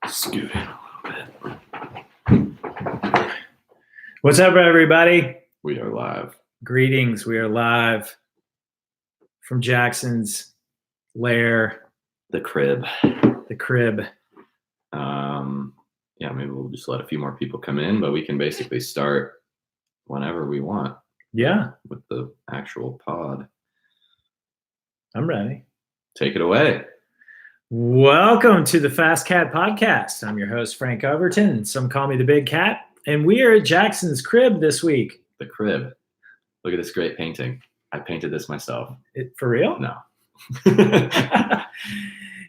Scoot in a little bit. What's up, everybody? We are live. Greetings. We are live from Jackson's lair, The crib. the crib. Yeah, maybe we'll just let a few more people come in, but we can basically start whenever we want. Yeah, With the actual pod. I'm ready. Take it away. Welcome to the Fast Cat Podcast. I'm your host, Frank Overton. Some call me the Big Cat. And we are at Jackson's crib this week. The crib. Look at this great painting. I painted this myself. For real? No.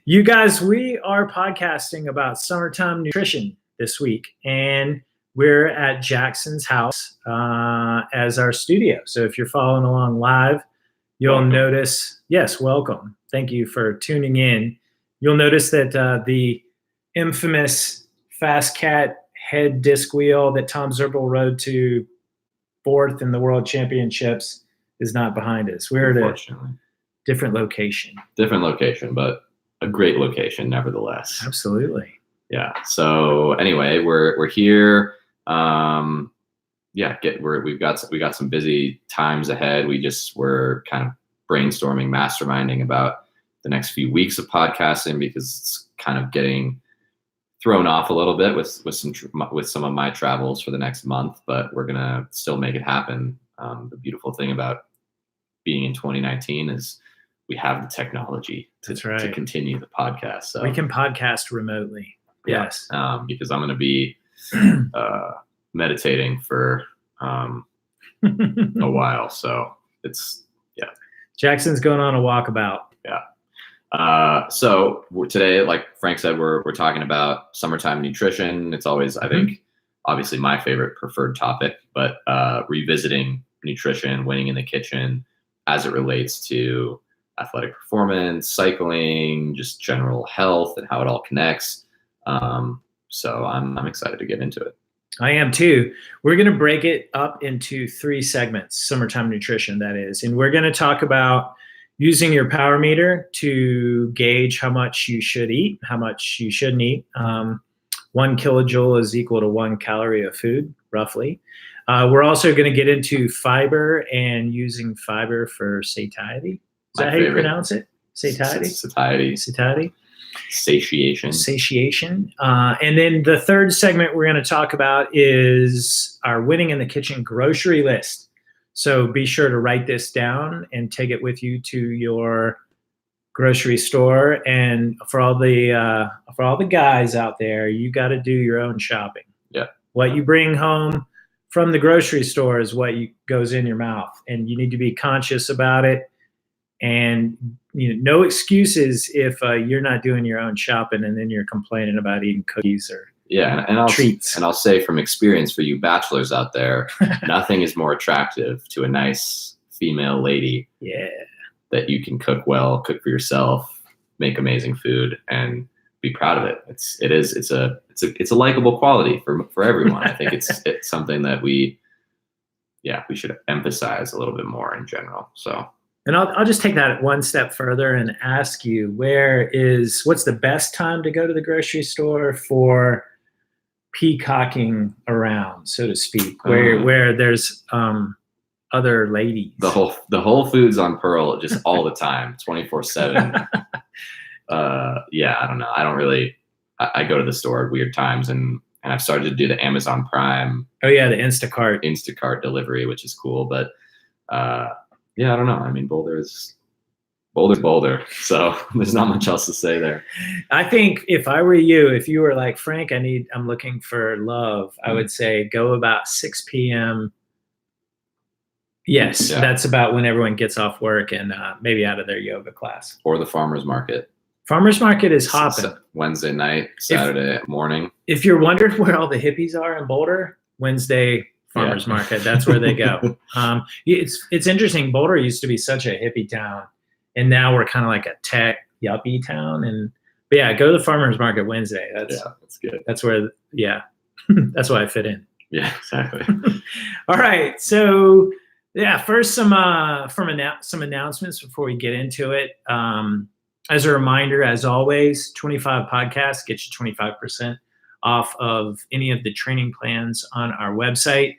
You guys, we are podcasting about summertime nutrition this week, and we're at Jackson's house as our studio. So if you're following along live, you'll notice, yes, welcome. Thank you for tuning in. You'll notice that the infamous Fast Cat head disc wheel that Tom Zerbel rode to fourth in the World Championships is not behind us. We're at a different location. Different location, but a great location nevertheless. Absolutely. Yeah. So anyway, we're here. We got some busy times ahead. We're kind of brainstorming, masterminding about the next few weeks of podcasting because it's kind of getting thrown off a little bit with some of my travels for the next month, but we're gonna still make it happen. The beautiful thing about being in 2019 is we have the technology to continue the podcast. So we can podcast remotely. Yes. Because I'm going to be meditating for a while. So Jackson's going on a walkabout. Yeah. So today, like Frank said, we're talking about summertime nutrition. It's always, I think, obviously my favorite preferred topic, but revisiting nutrition, winning in the kitchen as it relates to athletic performance, cycling, just general health and how it all connects. So I'm excited to get into it. I am too. We're going to break it up into 3 segments, summertime nutrition, that is. And we're going to talk about using your power meter to gauge how much you should eat, how much you shouldn't eat. 1 kilojoule is equal to 1 calorie of food, roughly. We're also going to get into fiber and using fiber for satiety. Is that how you pronounce it? Satiety? Satiety. Satiation. And then the third segment we're going to talk about is our winning in the kitchen grocery list. So be sure to write this down and take it with you to your grocery store. And for all the guys out there, you got to do your own shopping. Yeah. What you bring home from the grocery store is what goes in your mouth, and you need to be conscious about it. And no excuses if you're not doing your own shopping and then you're complaining about eating cookies or treats. And I'll say from experience for you bachelors out there, nothing is more attractive to a nice female lady. Yeah. That you can cook well, cook for yourself, make amazing food, and be proud of it. It's a likable quality for everyone. I think it's something that we should emphasize a little bit more in general. So. And I'll just take that one step further and ask you, what's the best time to go to the grocery store for peacocking around, so to speak, where there's other ladies? The Whole Foods on Pearl just all the time, 24/7. I don't know. I don't really. I go to the store at weird times, and I've started to do the Amazon Prime. Oh yeah, the Instacart delivery, which is cool, but. I don't know. I mean, Boulder's Boulder. So there's not much else to say there. I think if I were you, if you were like, Frank, I'm looking for love, I would say go about 6 p.m. Yes, That's about when everyone gets off work and maybe out of their yoga class. Or the farmer's market. Farmer's market is hopping. Wednesday night, Saturday morning. If you're wondering where all the hippies are in Boulder, Wednesday farmers market, that's where they go. It's interesting. Boulder used to be such a hippie town, and now we're kind of like a tech yuppie town. But go to the farmers market Wednesday. That's good. That's where that's why I fit in. Yeah, exactly. All right, so first some announcements before we get into it. As a reminder, as always, 25 podcasts get you 25% off of any of the training plans on our website.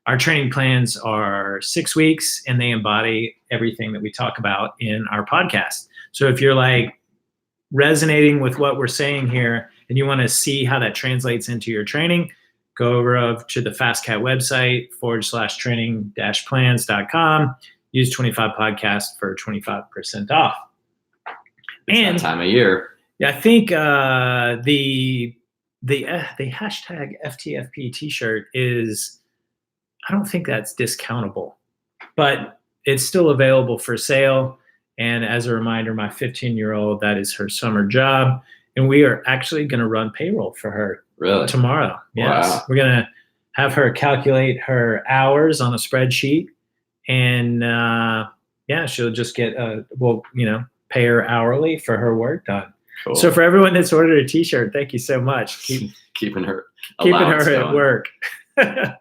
Our training plans are 6 weeks, and they embody everything that we talk about in our podcast. So if you're like resonating with what we're saying here and you want to see how that translates into your training, go over to the FastCat website /training-plans.com. Use 25 podcasts for 25% off. It's that time of year. Yeah, I think the hashtag FTFP t-shirt is, I don't think that's discountable, but it's still available for sale. And as a reminder, my 15-year-old, that is her summer job. And we are actually going to run payroll for her tomorrow. Yes. Wow. We're going to have her calculate her hours on a spreadsheet. And she'll just get, pay her hourly for her work done. Cool. So for everyone that's ordered a t-shirt, thank you so much. Keeping her at work.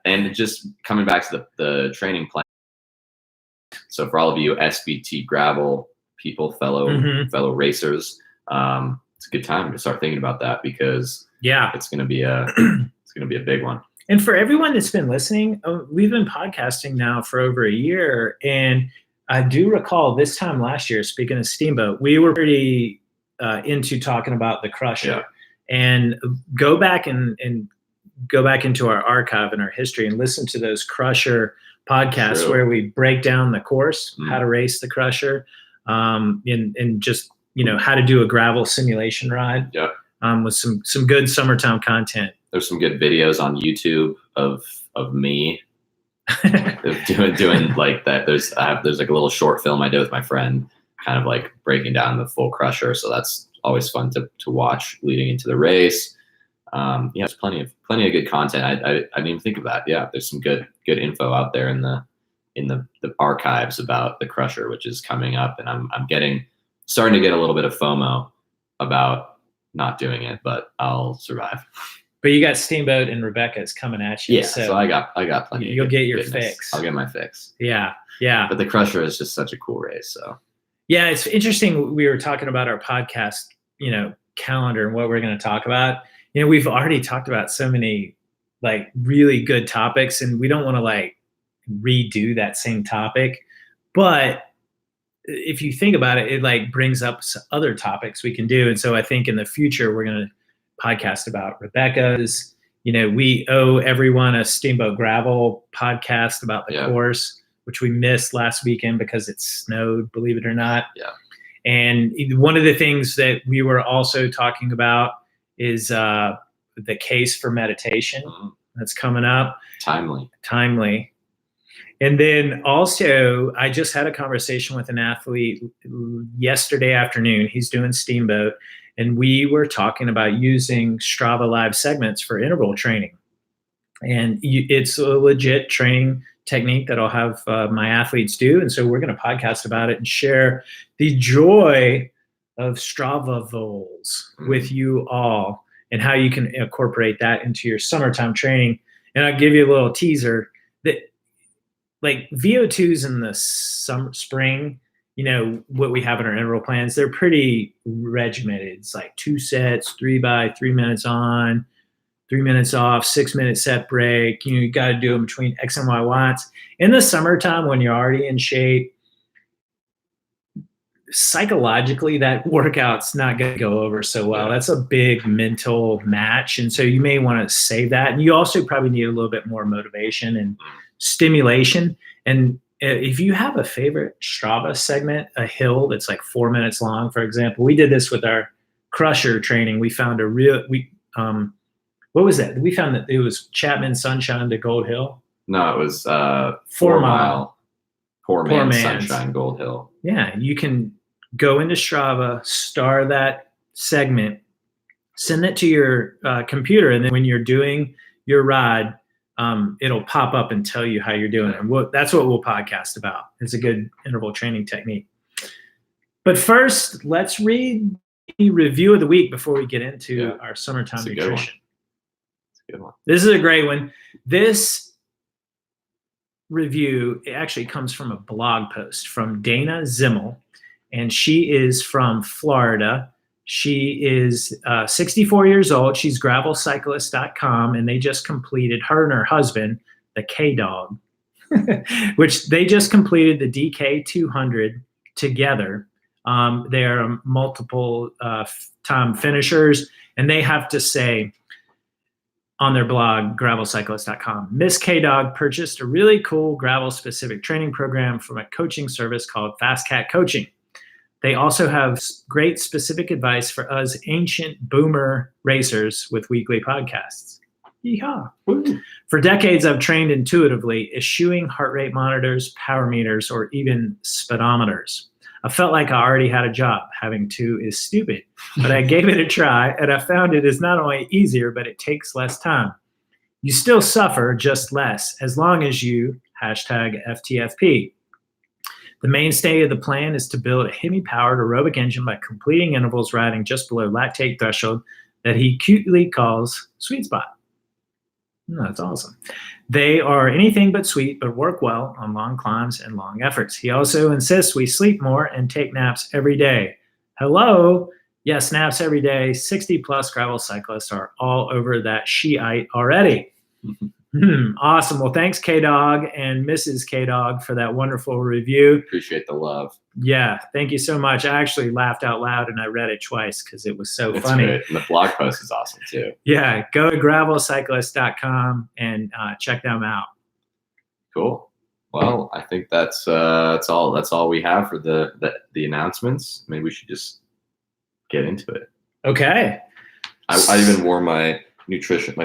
And just coming back to the training plan. So for all of you SBT gravel people, fellow racers, it's a good time to start thinking about that, because it's going to be a big one. And for everyone that's been listening, we've been podcasting now for over a year, and I do recall this time last year, speaking of Steamboat, we were pretty into talking about the Crusher. And go back into our archive and our history and listen to those Crusher podcasts where we break down the course, how to race the Crusher, and just how to do a gravel simulation ride. With some good summertime content. There's some good videos on YouTube of me doing like that. There's like a little short film I did with my friend, kind of like breaking down the full Crusher. So that's always fun to watch leading into the race. There's plenty of good content. I didn't even think of that. Yeah, there's some good info out there in the archives about the Crusher, which is coming up, and I'm starting to get a little bit of FOMO about not doing it, but I'll survive. But you got Steamboat and Rebecca's coming at you. Yeah, so I got plenty. You'll get your goodness. fix. I'll get my fix. Yeah. But the Crusher is just such a cool race. So yeah, it's interesting. We were talking about our podcast, calendar and what we're going to talk about. We've already talked about so many like really good topics, and we don't want to like redo that same topic. But if you think about it, it like brings up other topics we can do. And so I think in the future, we're going to podcast about Rebecca's. We owe everyone a Steamboat Gravel podcast about the course, which we missed last weekend because it snowed, believe it or not. Yeah. And one of the things that we were also talking about is the case for meditation that's coming up. Timely. And then also, I just had a conversation with an athlete yesterday afternoon. He's doing Steamboat, and we were talking about using Strava Live segments for interval training. And it's a legit training technique that I'll have my athletes do. And so we're going to podcast about it and share the joy of Strava vols with you all, and how you can incorporate that into your summertime training. And I'll give you a little teaser that like VO2s in the spring, what we have in our interval plans, they're pretty regimented. It's like 2 sets, 3 by 3 minutes on, 3 minutes off, 6-minute set break. You got to do them between X and Y watts. In the summertime, when you're already in shape, psychologically, that workout's not going to go over so well. That's a big mental match. And so you may want to save that. And you also probably need a little bit more motivation and stimulation. And if you have a favorite Strava segment, a hill that's like 4 minutes long, for example, we did this with our Crusher training. We found what was that? We found that it was Chapman Sunshine to Gold Hill. No, it was 4 mile. Poor man's Sunshine Gold Hill. Yeah, you can go into Strava, star that segment, send it to your computer, and then when you're doing your ride, it'll pop up and tell you how you're doing. And that's what we'll podcast about. It's a good interval training technique. But first, let's read the review of the week before we get into our summertime nutrition. It's a good one. This is a great one. This review actually comes from a blog post from Dana Zimmel, and she is from Florida. She is 64 years old. She's gravelcyclist.com, and they just completed, her and her husband, the K-Dog, which they just completed the DK 200 together. They are multiple time finishers, and they have to say on their blog, gravelcyclist.com, Miss K-Dog purchased a really cool gravel-specific training program from a coaching service called Fast Cat Coaching. They also have great specific advice for us ancient boomer racers with weekly podcasts. Yeehaw. For decades, I've trained intuitively, eschewing heart rate monitors, power meters, or even speedometers. I felt like I already had a job. Having to is stupid, but I gave it a try, and I found it is not only easier, but it takes less time. You still suffer, just less, as long as you #FTFP. The mainstay of the plan is to build a Hemi-powered aerobic engine by completing intervals riding just below lactate threshold that he cutely calls sweet spot. Oh, that's awesome. They are anything but sweet, but work well on long climbs and long efforts. He also insists we sleep more and take naps every day. Hello? Yes, naps every day. 60 plus gravel cyclists are all over that Shiite already. Awesome. Well, thanks, K-Dog and Mrs. K-Dog, for that wonderful review. Appreciate the love. Yeah, thank you so much. I actually laughed out loud, and I read it twice because it was so funny. Great. And the blog post is awesome too. Yeah, go to gravelcyclist.com and check them out. Cool. Well, I think that's all. That's all we have for the announcements. Maybe we should just get into it. Okay. I even wore my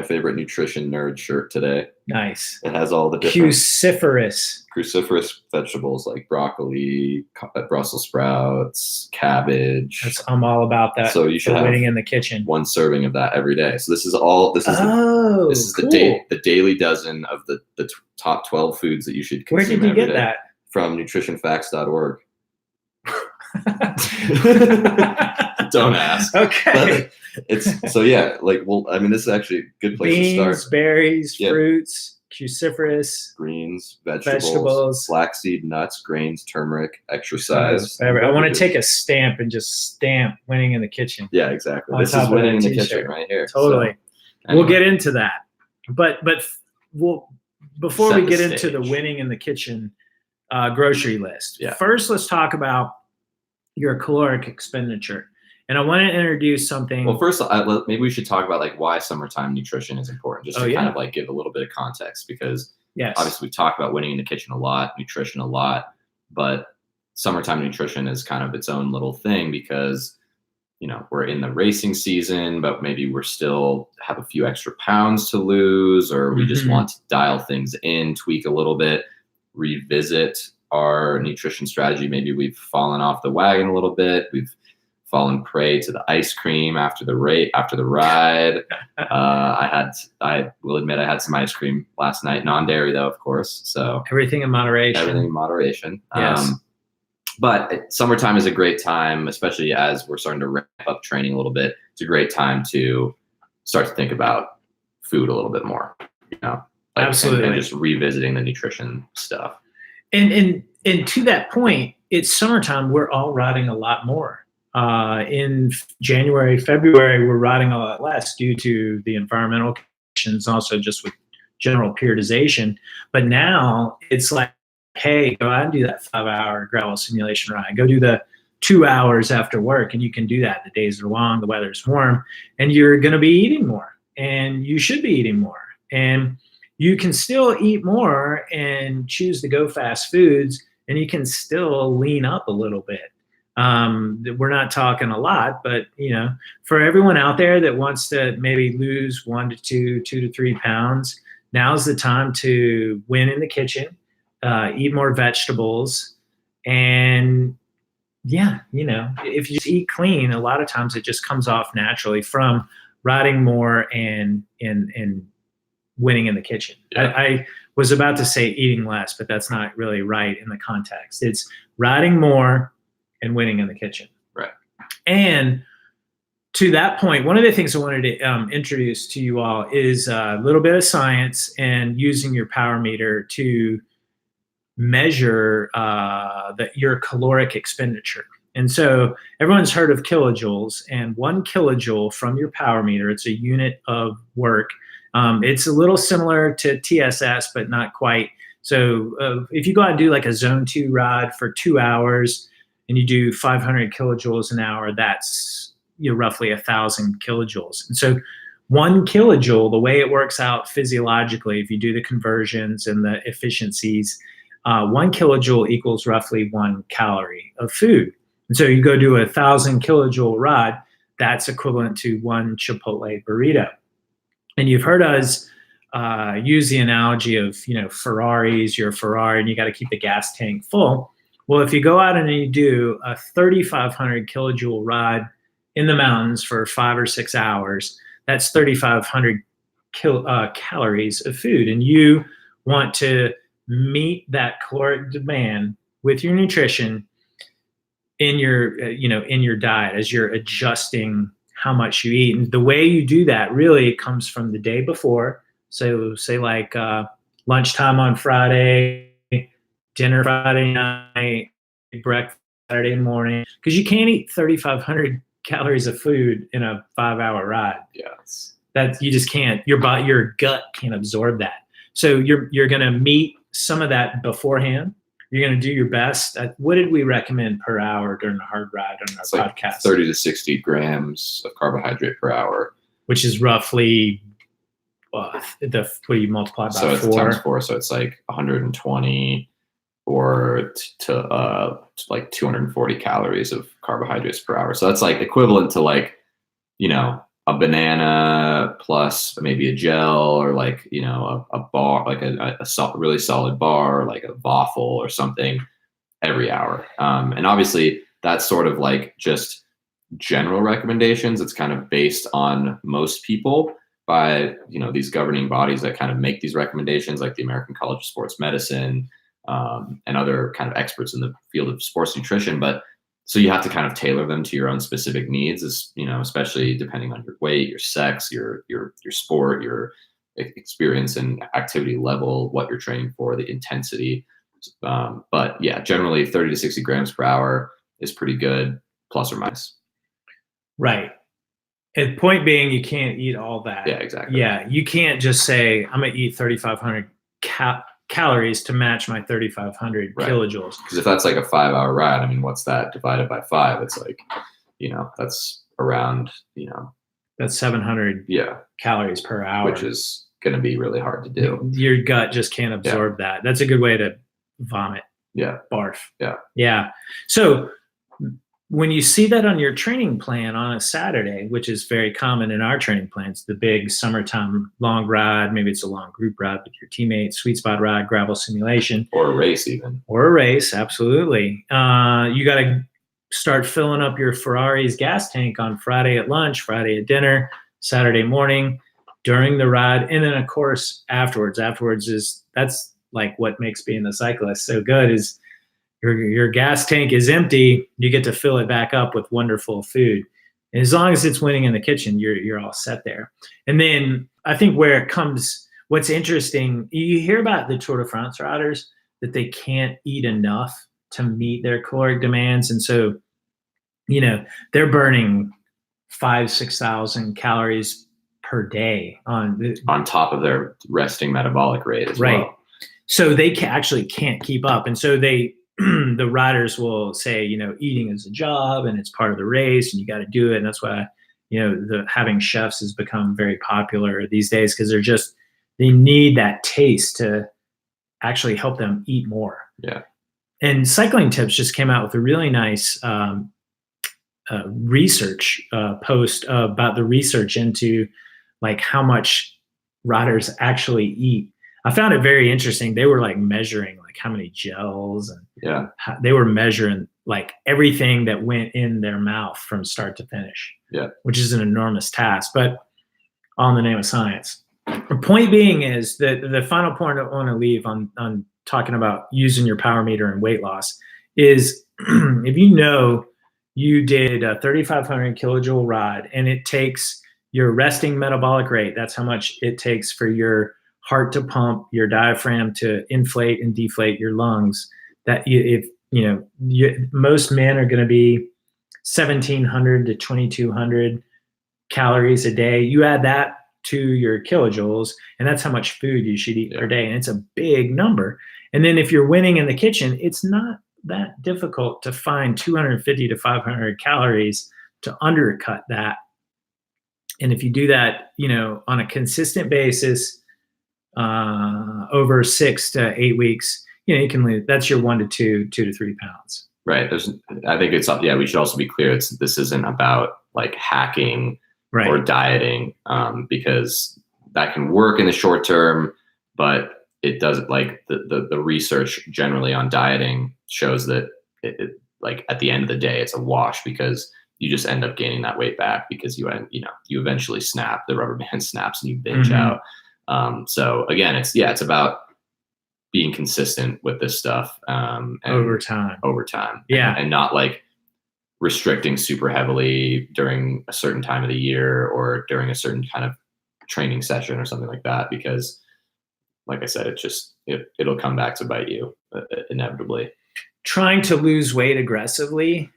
favorite nutrition nerd shirt today. Nice. It has all the different cruciferous vegetables like broccoli, Brussels sprouts, cabbage. I'm all about that. So you should have winning in the kitchen. One serving of that every day. So this is cool. the daily dozen of the top 12 foods that you should consume. Where did you get that? From nutritionfacts.org. Don't ask. Okay. This is actually a good place to start. Beans, berries, fruits, cruciferous, greens, vegetables, flaxseed, nuts, grains, turmeric, exercise. I want to take a stamp and just stamp winning in the kitchen. Yeah, exactly. This is winning in the kitchen right here. Totally. So, anyway. We'll get into that. But before we get into the winning in the kitchen grocery list, first let's talk about your caloric expenditure. And I want to introduce something. Well, first, maybe we should talk about like why summertime nutrition is important, just to kind of like give a little bit of context, because obviously we talk about winning in the kitchen a lot, nutrition a lot, but summertime nutrition is kind of its own little thing because, you know, we're in the racing season, but maybe we're still have a few extra pounds to lose, or we just want to dial things in, tweak a little bit, revisit our nutrition strategy. Maybe we've fallen off the wagon a little bit. We've fallen prey to the ice cream after the ride. I will admit I had some ice cream last night, non-dairy though, of course. So everything in moderation. Yes. But summertime is a great time, especially as we're starting to ramp up training a little bit. It's a great time to start to think about food a little bit more, you know, absolutely, and just revisiting the nutrition stuff. And to that point, it's summertime. We're all riding a lot more. In January, February, we're riding a lot less due to the environmental conditions, also just with general periodization. But now it's like, hey, go out and do that 5-hour gravel simulation ride. Go do the 2 hours after work, and you can do that. The days are long, the weather's warm, and you're going to be eating more, and you should be eating more. And you can still eat more and choose to go fast foods, and you can still lean up a little bit. We're not talking a lot, but you know, for everyone out there that wants to maybe lose 1 to 2 to 3 pounds, now's the time to win in the kitchen, eat more vegetables, and yeah, you know, if you just eat clean, a lot of times it just comes off naturally from riding more and winning in the kitchen. Yeah. I was about to say eating less, but that's not really right in the context. It's riding more and winning in the kitchen. Right. And to that point, one of the things I wanted to introduce to you all is a little bit of science and using your power meter to measure your caloric expenditure. And so everyone's heard of kilojoules, and 1 kilojoule from your power meter, it's a unit of work. It's a little similar to TSS, but not quite. So if you go out and do like a zone 2 rod for 2 hours and you do 500 kilojoules an hour, that's roughly 1,000 kilojoules. And so 1 kilojoule, the way it works out physiologically, if you do the conversions and the efficiencies, 1 kilojoule equals roughly 1 calorie of food. And so you go do 1,000 kilojoule rod, that's equivalent to 1 Chipotle burrito. And you've heard us use the analogy of, Ferraris, you're a Ferrari and you got to keep the gas tank full. Well, if you go out and you do a 3,500 kilojoule rod in the mountains for 5 or 6 hours, that's 3,500 calories of food. And you want to meet that caloric demand with your nutrition in your diet as you're adjusting how much you eat. And the way you do that really comes from the day before. So say like lunchtime on Friday, dinner Friday night, breakfast Saturday morning, because you can't eat 3,500 calories of food in a 5-hour ride. Yes. That you just can't. Your gut can't absorb that. So you're going to meet some of that beforehand. You're going to do your best. What did we recommend per hour during the hard ride on our podcast? 30 to 60 grams of carbohydrate per hour, which is roughly what do you multiply by? So it's 4? times 4, so it's like 120 or to like 240 calories of carbohydrates per hour. So that's like equivalent to like, a banana plus maybe a gel, or like, a bar, like a really solid bar, like a waffle or something every hour. And obviously that's sort of like just general recommendations. It's kind of based on most people by, these governing bodies that kind of make these recommendations, like the American College of Sports Medicine, and other kind of experts in the field of sports nutrition. But so you have to kind of tailor them to your own specific needs, especially depending on your weight, your sex, your sport, your experience and activity level, what you're training for, the intensity. But yeah, generally 30 to 60 grams per hour is pretty good, plus or minus. Right. And point being, you can't eat all that. Yeah, exactly. Yeah, you can't just say, I'm going to eat 3,500 calories to match my 3,500 kilojoules. Because if that's like a 5-hour ride, I mean, what's that divided by 5? It's like, that's around, that's 700 calories per hour, which is going to be really hard to do. Your gut just can't absorb that. That's a good way to vomit. Yeah. Barf. Yeah. Yeah. So when you see that on your training plan on a Saturday, which is very common in our training plans, the big summertime long ride, maybe it's a long group ride with your teammates, sweet spot ride, gravel simulation. Or a race even. Or a race, absolutely. You got to start filling up your Ferrari's gas tank on Friday at lunch, Friday at dinner, Saturday morning, during the ride, and then of course afterwards. That's like what makes being a cyclist so good is your gas tank is empty, you get to fill it back up with wonderful food. And as long as it's winning in the kitchen, you're all set there. And then I think where it comes, what's interesting, you hear about the Tour de France riders that they can't eat enough to meet their caloric demands. And so, they're burning 5,000-6,000 calories per day on top of their resting metabolic rate as well. So they actually can't keep up. And so the riders will say, eating is a job and it's part of the race and you got to do it. And that's why, having chefs has become very popular these days, because they need that taste to actually help them eat more. Yeah. And Cycling Tips just came out with a really nice research post about the research into like how much riders actually eat. I found it very interesting. They were like measuring like how many gels and they were measuring like everything that went in their mouth from start to finish. Yeah. Which is an enormous task, but all in the name of science. The point being is that the final point I want to leave on talking about using your power meter and weight loss is if you did a 3,500 kilojoule ride and it takes your resting metabolic rate, that's how much it takes for your heart to pump, your diaphragm to inflate and deflate your lungs. That if most men are going to be 1,700 to 2,200 calories a day. You add that to your kilojoules, and that's how much food you should eat per day. And it's a big number. And then if you're winning in the kitchen, it's not that difficult to find 250 to 500 calories to undercut that. And if you do that, on a consistent basis, over 6 to 8 weeks, you can lose. That's your 1 to 2 to 3 pounds. Right. I think it's, we should also be clear. This isn't about like hacking or dieting, because that can work in the short term, but it doesn't, like the research generally on dieting shows that it like at the end of the day, it's a wash, because you just end up gaining that weight back because you eventually snap, the rubber band snaps and you binge out. So again, it's about being consistent with this stuff, and over time. Yeah. And not like restricting super heavily during a certain time of the year or during a certain kind of training session or something like that, because like I said, it'll come back to bite you inevitably. Trying to lose weight aggressively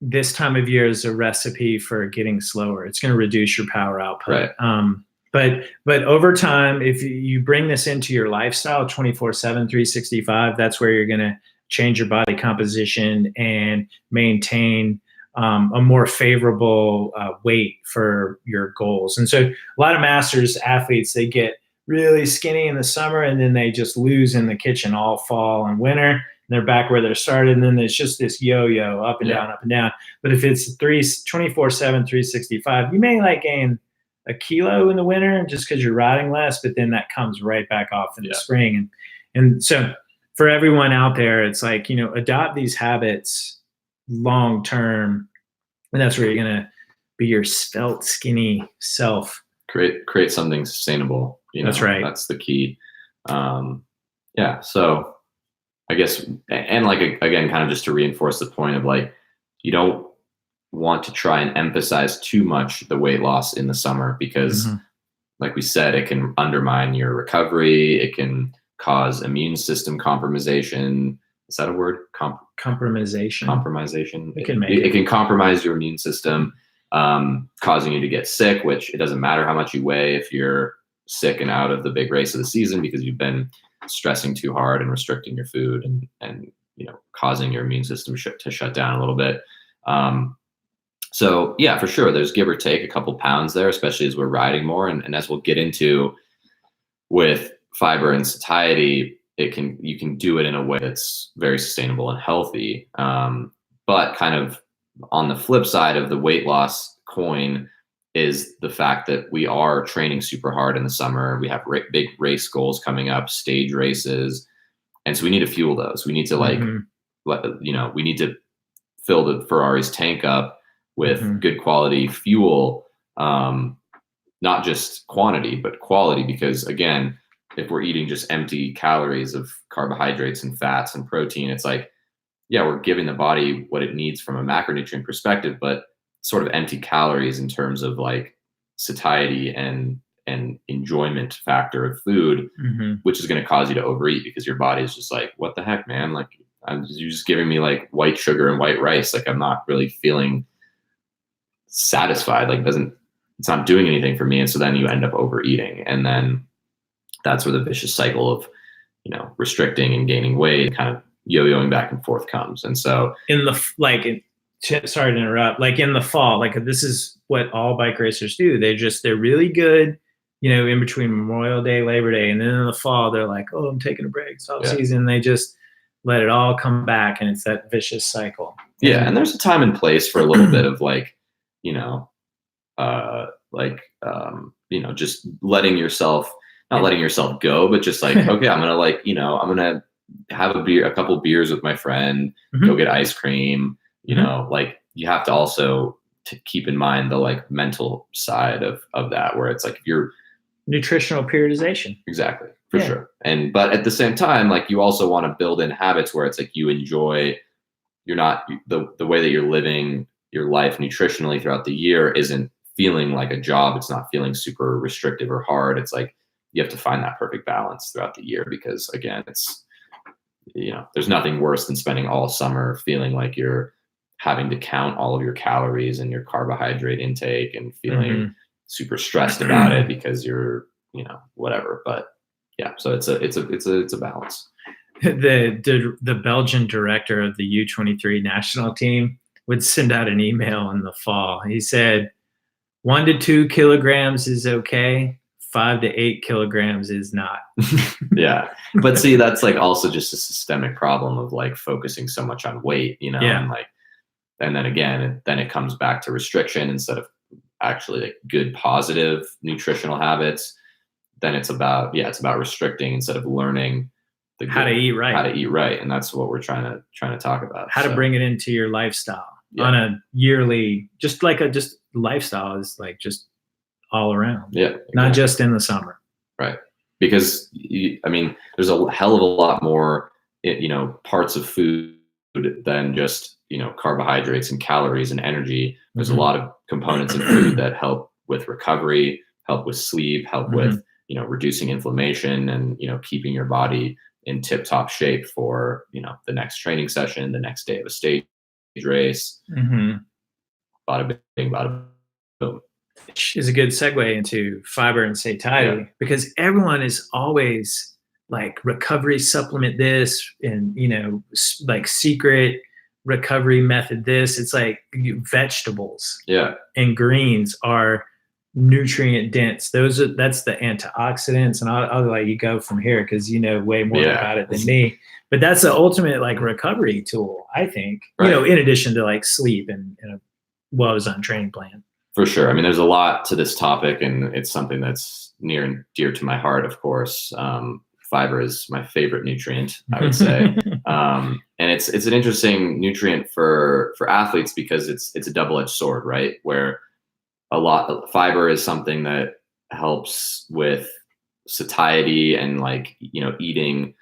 this time of year is a recipe for getting slower. It's going to reduce your power output. Right. But over time, if you bring this into your lifestyle 24/7, 365, that's where you're going to change your body composition and maintain a more favorable weight for your goals. And so a lot of masters athletes, they get really skinny in the summer and then they just lose in the kitchen all fall and winter. They're back where they started, and then it's just this yo-yo up and down, up and down. But if it's 24/7, 365, you may like gain a kilo in the winter just because you're riding less, but then that comes right back off in the spring. And so for everyone out there, it's like, adopt these habits long term, and that's where you're gonna be your svelte, skinny self. Create something sustainable. That's right. That's the key. So I guess, and like, again, kind of just to reinforce the point of like, you don't want to try and emphasize too much the weight loss in the summer, because like we said, it can undermine your recovery. It can cause immune system compromisation. Is that a word? Compromisation. It can compromise your immune system, causing you to get sick, which it doesn't matter how much you weigh if you're sick and out of the big race of the season, because you've been stressing too hard and restricting your food and causing your immune system to shut down a little bit. So yeah, for sure, there's give or take a couple pounds there, especially as we're riding more, and as we'll get into with fiber and satiety, you can do it in a way that's very sustainable and healthy. But kind of on the flip side of the weight loss coin is the fact that we are training super hard in the summer. We have big race goals coming up, stage races. And so we need to fuel those. We need to we need to fill the Ferrari's tank up with good quality fuel, not just quantity, but quality. Because again, if we're eating just empty calories of carbohydrates and fats and protein, it's like, we're giving the body what it needs from a macronutrient perspective, but sort of empty calories in terms of like satiety and enjoyment factor of food, which is going to cause you to overeat, because your body is just like, what the heck, man? Like, you're just giving me like white sugar and white rice. Like, I'm not really feeling satisfied. Like, it's not doing anything for me. And so then you end up overeating. And then that's where the vicious cycle of, restricting and gaining weight, kind of yo-yoing back and forth comes. And so sorry to interrupt, like in the fall, like this is what all bike racers do. They're really good, in between Memorial Day, Labor Day. And then in the fall, they're like, oh, I'm taking a break. It's off season. They just let it all come back. And it's that vicious cycle. Yeah. And there's a time and place for a little bit of like, just letting yourself, not letting yourself go, but just like, okay, I'm going to have a couple beers with my friend, go get ice cream. Like, you have to also keep in mind the like mental side of that, where it's like, if you're nutritional periodization. Exactly. For sure. But at the same time, like, you also want to build in habits where it's like, you enjoy, you're not the way that you're living your life nutritionally throughout the year isn't feeling like a job. It's not feeling super restrictive or hard. It's like, you have to find that perfect balance throughout the year, because again, there's nothing worse than spending all summer feeling like you're having to count all of your calories and your carbohydrate intake and feeling super stressed about it because you're, whatever. But yeah, so it's a balance. The Belgian director of the U23 national team would send out an email in the fall. He said 1 to 2 kilograms is okay. 5 to 8 kilograms is not. Yeah. But see, that's like also just a systemic problem of like focusing so much on weight, and like, and then again, then it comes back to restriction instead of actually like good, positive nutritional habits. Then it's about restricting instead of learning how to eat right. And that's what we're trying to talk about. How to bring it into your lifestyle on a yearly, just lifestyle is like just all around. Yeah. Exactly. Not just in the summer. Right. Because there's a hell of a lot more, parts of food than just, carbohydrates and calories and energy. There's a lot of components in food that help with recovery, help with sleep, help with, reducing inflammation and, keeping your body in tip-top shape for, the next training session, the next day of a stage race. Bada bing, bada boom. Which is a good segue into fiber and satiety, because everyone is always like recovery supplement this and, like secret recovery method this. It's like vegetables and greens are nutrient dense. That's the antioxidants, and I'll let you go from here because you know way more about it than me. But that's the ultimate like recovery tool, I think. In addition to like sleep and a well-designed training plan. For sure. There's a lot to this topic, and it's something that's near and dear to my heart. Of course, fiber is my favorite nutrient, I would say, and it's an interesting nutrient for athletes because it's a double-edged sword, right? Where a lot of fiber is something that helps with satiety and like, eating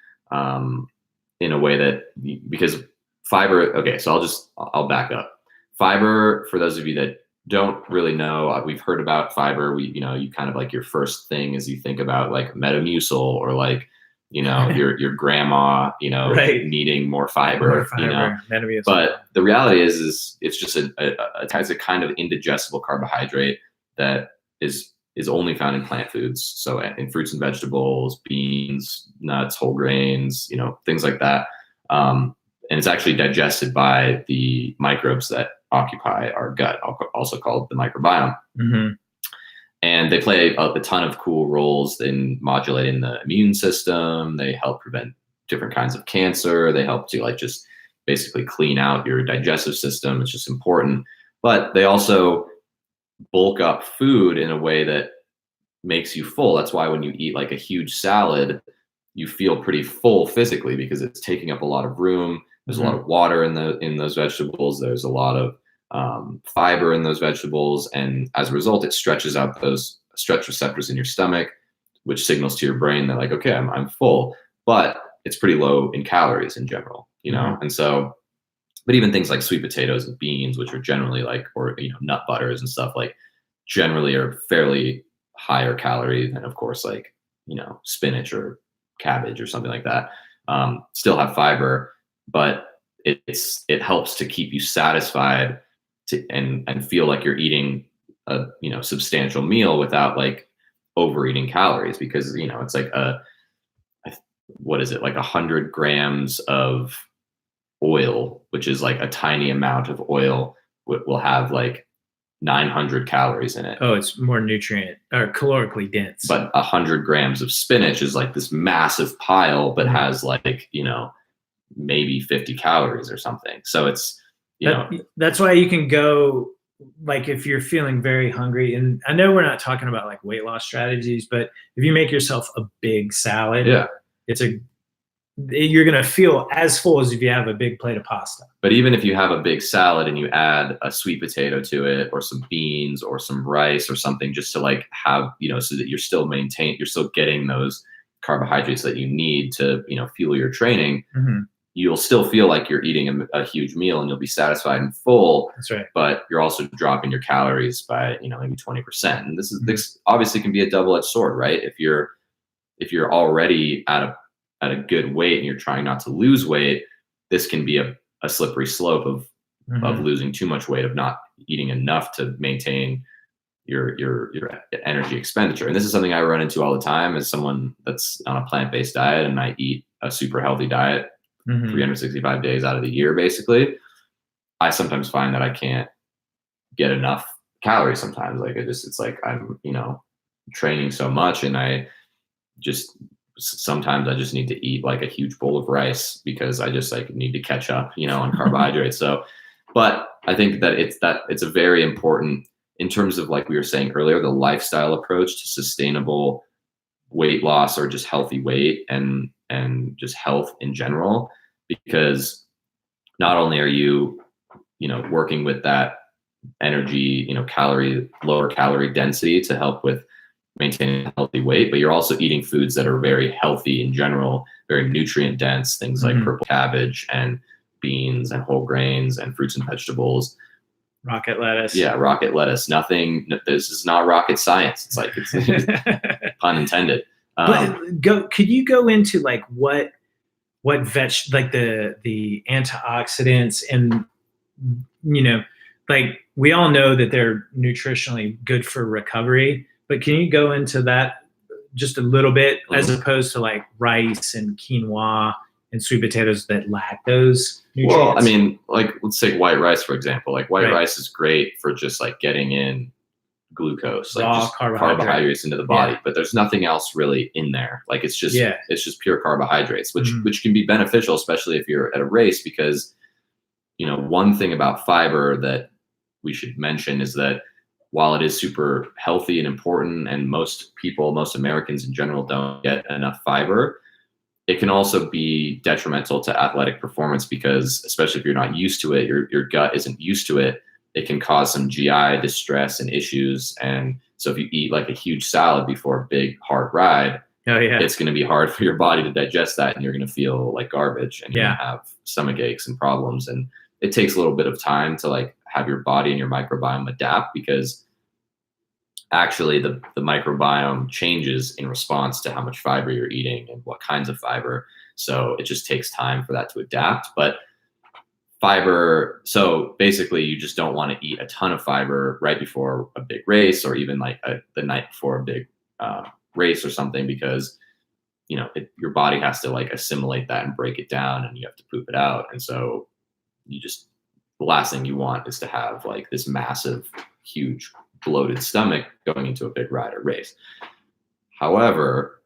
in a way that, because fiber, okay, so I'll back up. Fiber, for those of you that don't really know, we've heard about fiber. You kind of like your first thing is you think about like Metamucil or like, your grandma, needing more fiber, Metamucil. But the reality is it's just it's a kind of indigestible carbohydrate that is only found in plant foods. So in fruits and vegetables, beans, nuts, whole grains, things like that. And it's actually digested by the microbes that occupy our gut, also called the microbiome. And they play a ton of cool roles in modulating the immune system. They help prevent different kinds of cancer. They help to like just basically clean out your digestive system. It's just important. But they also bulk up food in a way that makes you full. That's why when you eat like a huge salad, you feel pretty full physically because it's taking up a lot of room. There's a lot of water in those vegetables. There's a lot of fiber in those vegetables, and as a result, it stretches out those stretch receptors in your stomach, which signals to your brain that like, okay, I'm full, but it's pretty low in calories in general, And so, but even things like sweet potatoes and beans, which are generally like, or nut butters and stuff, like generally are fairly higher calorie than, of course, like spinach or cabbage or something like that. Still have fiber, but it helps to keep you satisfied and feel like you're eating a substantial meal without like overeating calories, because it's like what is it, like 100 grams of oil, which is like a tiny amount of oil, will have like 900 calories in it. Oh, it's more nutrient or calorically dense. But 100 grams of spinach is like this massive pile, but has like maybe 50 calories or something. So it's that's why you can go, like, if you're feeling very hungry, and I know we're not talking about like weight loss strategies, but if you make yourself a big salad, you're going to feel as full as if you have a big plate of pasta. But even if you have a big salad and you add a sweet potato to it, or some beans or some rice or something, just to like have, so that you're still getting those carbohydrates that you need to, fuel your training, you'll still feel like you're eating a huge meal and you'll be satisfied and full. That's right. But you're also dropping your calories by, maybe 20%. And this obviously can be a double-edged sword, right? If you're already at at a good weight and you're trying not to lose weight, this can be a slippery slope of losing too much weight, of not eating enough to maintain your energy expenditure. And this is something I run into all the time as someone that's on a plant-based diet, and I eat a super healthy diet 365 days out of the year, basically. I sometimes find that I can't get enough calories sometimes. Like it's like I'm, training so much, and sometimes I just need to eat like a huge bowl of rice because I just like need to catch up, on carbohydrates. So, but I think that it's a very important, in terms of, like we were saying earlier, the lifestyle approach to sustainable weight loss, or just healthy weight and just health in general, because not only are you, working with that energy, lower calorie density to help with maintaining a healthy weight, but you're also eating foods that are very healthy in general, very nutrient dense, things like purple cabbage and beans and whole grains and fruits and vegetables. Rocket lettuce. Yeah, rocket lettuce. This is not rocket science. It's like, it's pun intended. Could you go into like what like the antioxidants, and like we all know that they're nutritionally good for recovery, but can you go into that just a little bit, as opposed to like rice and quinoa and sweet potatoes that lack those nutrients? Well, I mean, like, let's take white rice, for example. Like white rice is great for just like getting in glucose, like just carbohydrates into the body, but there's nothing else really in there. Like it's just pure carbohydrates, which can be beneficial, especially if you're at a race, because, one thing about fiber that we should mention is that while it is super healthy and important, and most Americans in general don't get enough fiber, it can also be detrimental to athletic performance, because especially if you're not used to it, your gut isn't used to it, it can cause some GI distress and issues. And so if you eat like a huge salad before a big hard ride, it's going to be hard for your body to digest that, and you're going to feel like garbage, and you're going to have stomach aches and problems. And it takes a little bit of time to like have your body and your microbiome adapt, because actually the microbiome changes in response to how much fiber you're eating and what kinds of fiber. So it just takes time for that to adapt. But fiber, so basically you just don't want to eat a ton of fiber right before a big race, or even like the night before a big race or something, because your body has to like assimilate that and break it down, and you have to poop it out. And so the last thing you want is to have like this massive, huge, bloated stomach going into a big ride or race. However,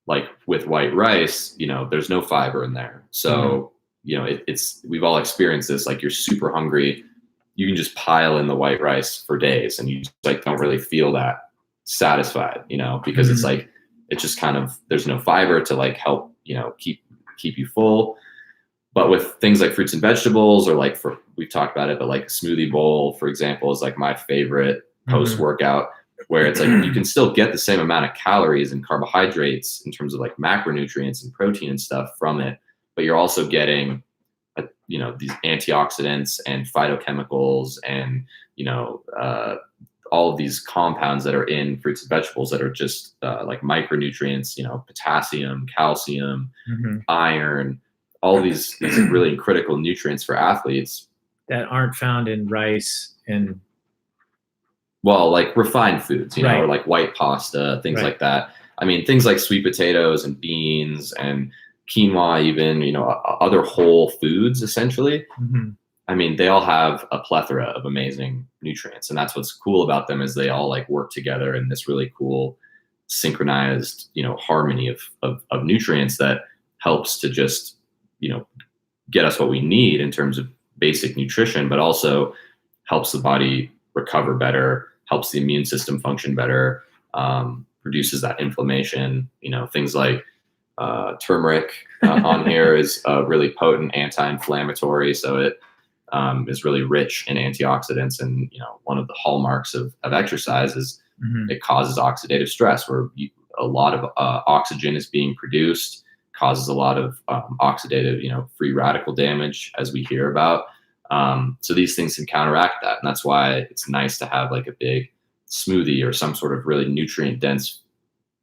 like with white rice, there's no fiber in there. So, we've all experienced this, like you're super hungry, you can just pile in the white rice for days, and you just like don't really feel that satisfied, because it's like, it's just kind of, there's no fiber to like help, keep you full. But with things like fruits and vegetables, or like we've talked about it, but like a smoothie bowl, for example, is like my favorite post-workout, where it's like you can still get the same amount of calories and carbohydrates in terms of like macronutrients and protein and stuff from it, but you're also getting, these antioxidants and phytochemicals and, all of these compounds that are in fruits and vegetables that are just like micronutrients, potassium, calcium, iron, all these really critical nutrients for athletes that aren't found in rice and, well, like refined foods, or like white pasta, things like that. I mean, things like sweet potatoes and beans and quinoa, even, other whole foods, essentially. I mean, they all have a plethora of amazing nutrients, and that's what's cool about them, is they all like work together in this really cool synchronized, harmony of nutrients that helps to just, get us what we need in terms of basic nutrition, but also helps the body recover better, helps the immune system function better, reduces that inflammation. Things like turmeric on here is a really potent anti-inflammatory, so it is really rich in antioxidants. And one of the hallmarks of exercise is it causes oxidative stress, where a lot of oxygen is being produced, causes a lot of oxidative, free radical damage, as we hear about. So these things can counteract that. And that's why it's nice to have like a big smoothie or some sort of really nutrient dense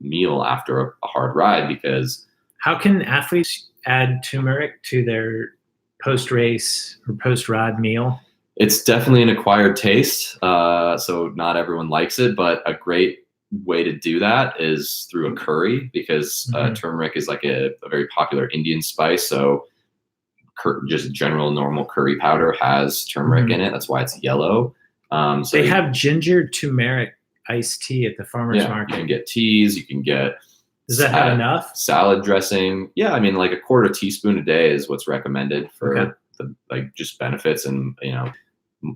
meal after a hard ride. Because how can athletes add turmeric to their post-race or post-ride meal? It's definitely an acquired taste, so not everyone likes it, but a great way to do that is through a curry, because turmeric is like a very popular Indian spice. So just general normal curry powder has turmeric in it. That's why it's yellow. So they have ginger turmeric iced tea at the farmer's market. You can get teas. You can get. Does that have enough? Salad dressing. Yeah, I mean, like a quarter teaspoon a day is what's recommended for the like just benefits, and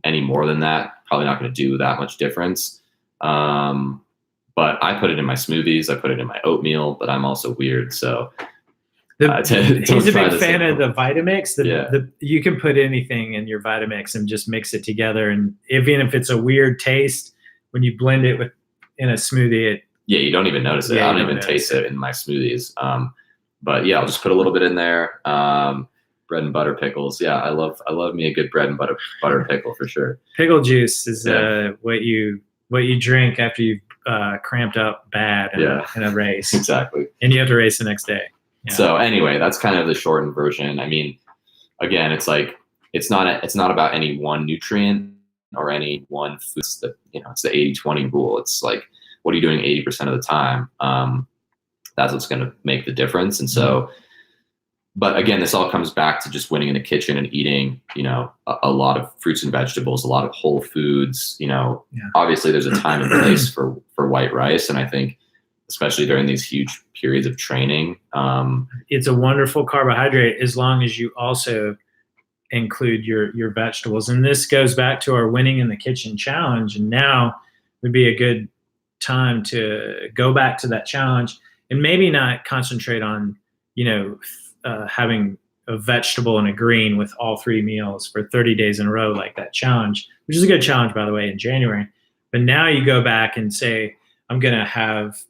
any more than that, probably not going to do that much difference. But I put it in my smoothies. I put it in my oatmeal. But I'm also weird, so. He's a big fan of the Vitamix. You can put anything in your Vitamix and just mix it together, and even if it's a weird taste, when you blend it in a smoothie, you don't even notice it. I don't even taste it in my smoothies. But yeah, I'll just put a little bit in there. Bread and butter pickles. Yeah, I love me a good bread and butter pickle for sure. Pickle juice is what you drink after you've cramped up bad in a race. Exactly. And you have to race the next day. Yeah. So anyway, that's kind of the shortened version. I mean, again, it's like it's not about any one nutrient or any one food. It's the 80-20 rule. It's like, what are you doing 80% of the time? That's what's going to make the difference. And so, but again, this all comes back to just winning in the kitchen and eating, a lot of fruits and vegetables, a lot of whole foods. Obviously there's a time and place for white rice. And I think, especially during these huge periods of training, it's a wonderful carbohydrate as long as you also include your vegetables. And this goes back to our winning in the kitchen challenge. And now would be a good time to go back to that challenge and maybe not concentrate on, having a vegetable and a green with all 3 meals for 30 days in a row, like that challenge, which is a good challenge, by the way, in January. But now you go back and say, I'm going to have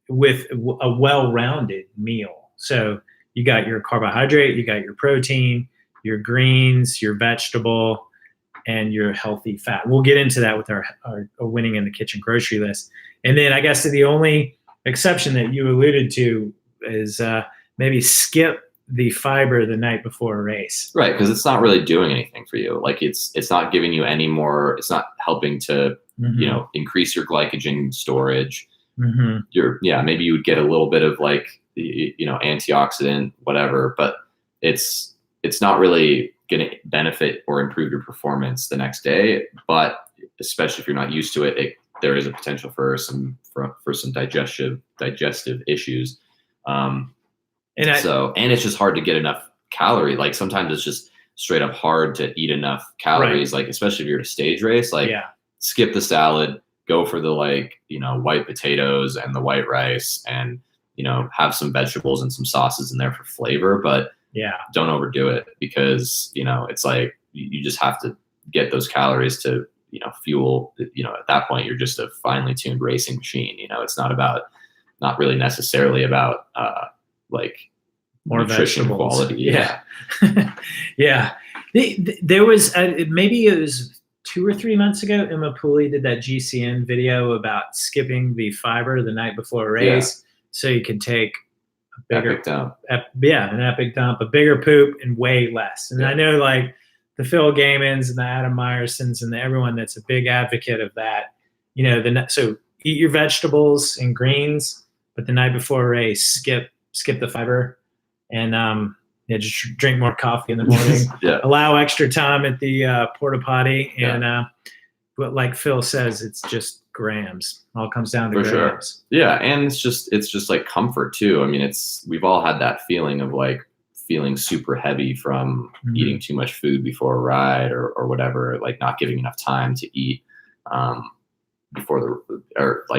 with a well-rounded meal. So you got your carbohydrate, you got your protein, your greens, your vegetable, and your healthy fat. We'll get into that with our winning in the kitchen grocery list. And then I guess the only exception that you alluded to is maybe skip the fiber the night before a race. Right, because it's not really doing anything for you. Like it's not giving you any more. It's not helping to increase your glycogen storage. Maybe you would get a little bit of antioxidant, whatever, but it's not really going to benefit or improve your performance the next day. But especially if you're not used to it, there is a potential for some digestive issues. And it's just hard to get enough calorie. Like sometimes it's just straight up hard to eat enough calories. Right. Like especially if you're at a stage race, skip the salad, go for the white potatoes and the white rice, and have some vegetables and some sauces in there for flavor, but don't overdo it, because it's like you just have to get those calories to fuel. At that point you're just a finely tuned racing machine. It's not really necessarily about more nutrition vegetables. Quality. There was maybe it was 2 or 3 months ago, Emma Pooley did that GCN video about skipping the fiber the night before a race, so you can take a bigger epic dump. An epic dump, a bigger poop, and weigh less. And I know the Phil Gaimans and the Adam Myersons and everyone that's a big advocate of that. So eat your vegetables and greens, but the night before a race, skip the fiber, and just drink more coffee in the morning. Allow extra time at the porta potty, and but like Phil says, it's just grams. All comes down to grams. Sure. Yeah, and it's just like comfort too. I mean, we've all had that feeling of feeling super heavy from eating too much food before a ride or whatever, not giving enough time to eat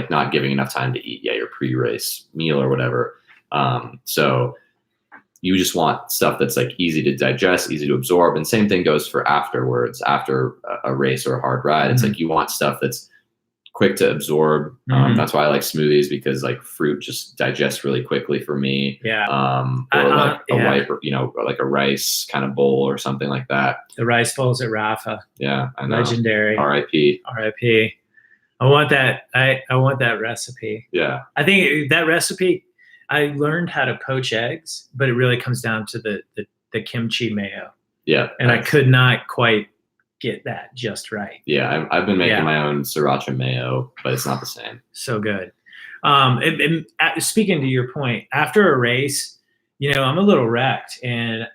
not giving enough time to eat your pre-race meal or whatever. So you just want stuff that's easy to digest, easy to absorb. And same thing goes for afterwards, after a race or a hard ride. It's you want stuff that's quick to absorb. That's why I like smoothies, because fruit just digests really quickly for me. Or a rice kind of bowl or something like that. The rice bowls at Rafa. Yeah, I know. Legendary. R.I.P. R.I.P. I want that. I want that recipe. Yeah. I think that recipe, I learned how to poach eggs, but it really comes down to the kimchi mayo. Yeah. And I could not quite get that just right. Yeah. I've been making my own sriracha mayo, but it's not the same. So good. Speaking to your point, after a race, I'm a little wrecked, and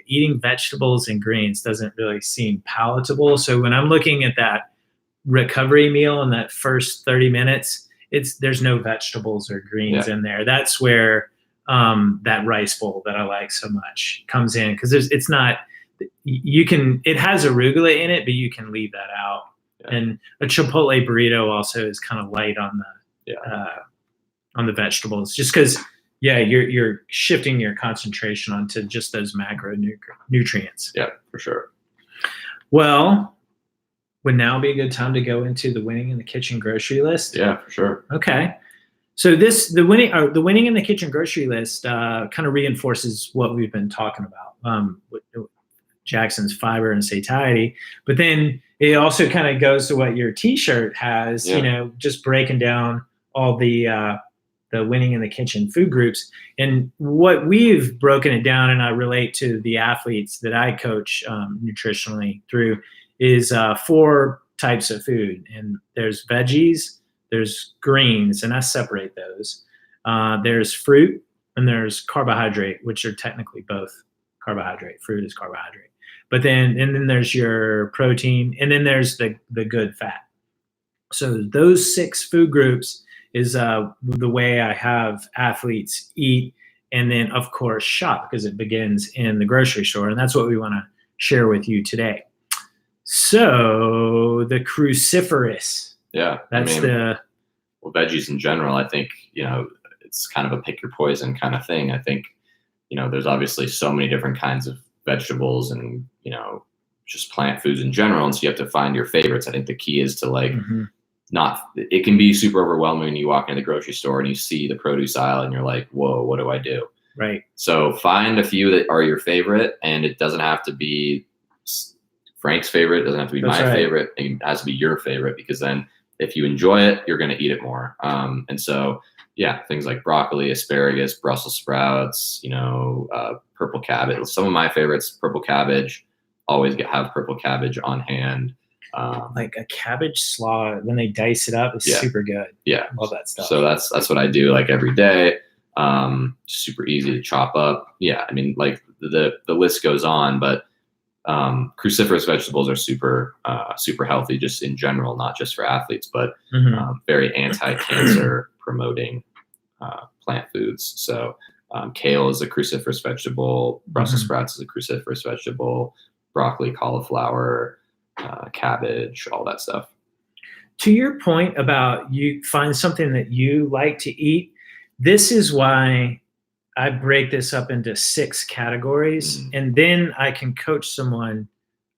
eating vegetables and greens doesn't really seem palatable. So when I'm looking at that recovery meal in that first 30 minutes, there's no vegetables or greens in there. That's where that rice bowl that I like so much comes in, because it's not, it has arugula in it, but you can leave that out. Yeah. And a Chipotle burrito also is kind of light on the vegetables, just because you're shifting your concentration onto just those macronutrients. Yeah, for sure. Well, would now be a good time to go into the winning in the kitchen grocery list? Yeah, for sure. Okay. So the winning in the kitchen grocery list kind of reinforces what we've been talking about with Jackson's fiber and satiety, but then it also kind of goes to what your T-shirt has. Just breaking down all the winning in the kitchen food groups, and what we've broken it down, and I relate to the athletes that I coach nutritionally through, is 4 types of food. And there's veggies, there's greens, and I separate those. There's fruit, and there's carbohydrate, which are technically both carbohydrate. Fruit is carbohydrate. But then there's your protein, and then there's the good fat. So those 6 food groups is the way I have athletes eat, and then of course shop, because it begins in the grocery store, and that's what we want to share with you today. So the cruciferous. Yeah. That's veggies in general, I think, it's kind of a pick your poison kind of thing. I think, there's obviously so many different kinds of vegetables and, just plant foods in general. And so you have to find your favorites. I think the key is to it can be super overwhelming when you walk into the grocery store and you see the produce aisle and you're like, whoa, what do I do? Right. So find a few that are your favorite, and it doesn't have to be Frank's favorite. It doesn't have to be my favorite. It has to be your favorite, because then if you enjoy it, you're going to eat it more. And so, things like broccoli, asparagus, Brussels sprouts, purple cabbage. Some of my favorites, purple cabbage, always have purple cabbage on hand. Like a cabbage slaw, when they dice it up, is super good. Yeah. Love that stuff. So that's what I do like every day. Super easy to chop up. Yeah. I mean, like the list goes on, but cruciferous vegetables are super healthy just in general, not just for athletes, but very anti-cancer promoting plant foods. So kale is a cruciferous vegetable, Brussels sprouts is a cruciferous vegetable, broccoli, cauliflower, cabbage, all that stuff. To your point about you find something that you like to eat, this is why I break this up into 6 categories, and then I can coach someone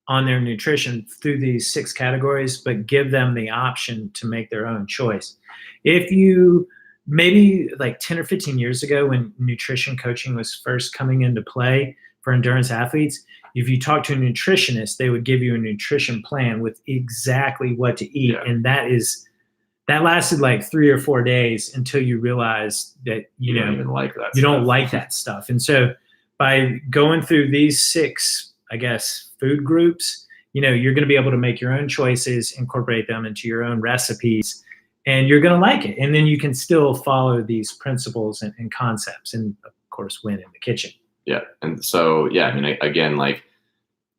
on their nutrition through these 6 categories, but give them the option to make their own choice. If you maybe like 10 or 15 years ago, when nutrition coaching was first coming into play for endurance athletes, if you talk to a nutritionist, they would give you a nutrition plan with exactly what to eat. Yeah. And that lasted like 3 or 4 days until you realized that, you don't even like that. You don't like that stuff. And so by going through these 6, I guess, food groups, you're going to be able to make your own choices, incorporate them into your own recipes, and you're going to like it. And then you can still follow these principles and concepts, and of course, win in the kitchen. Yeah. And so, again, like,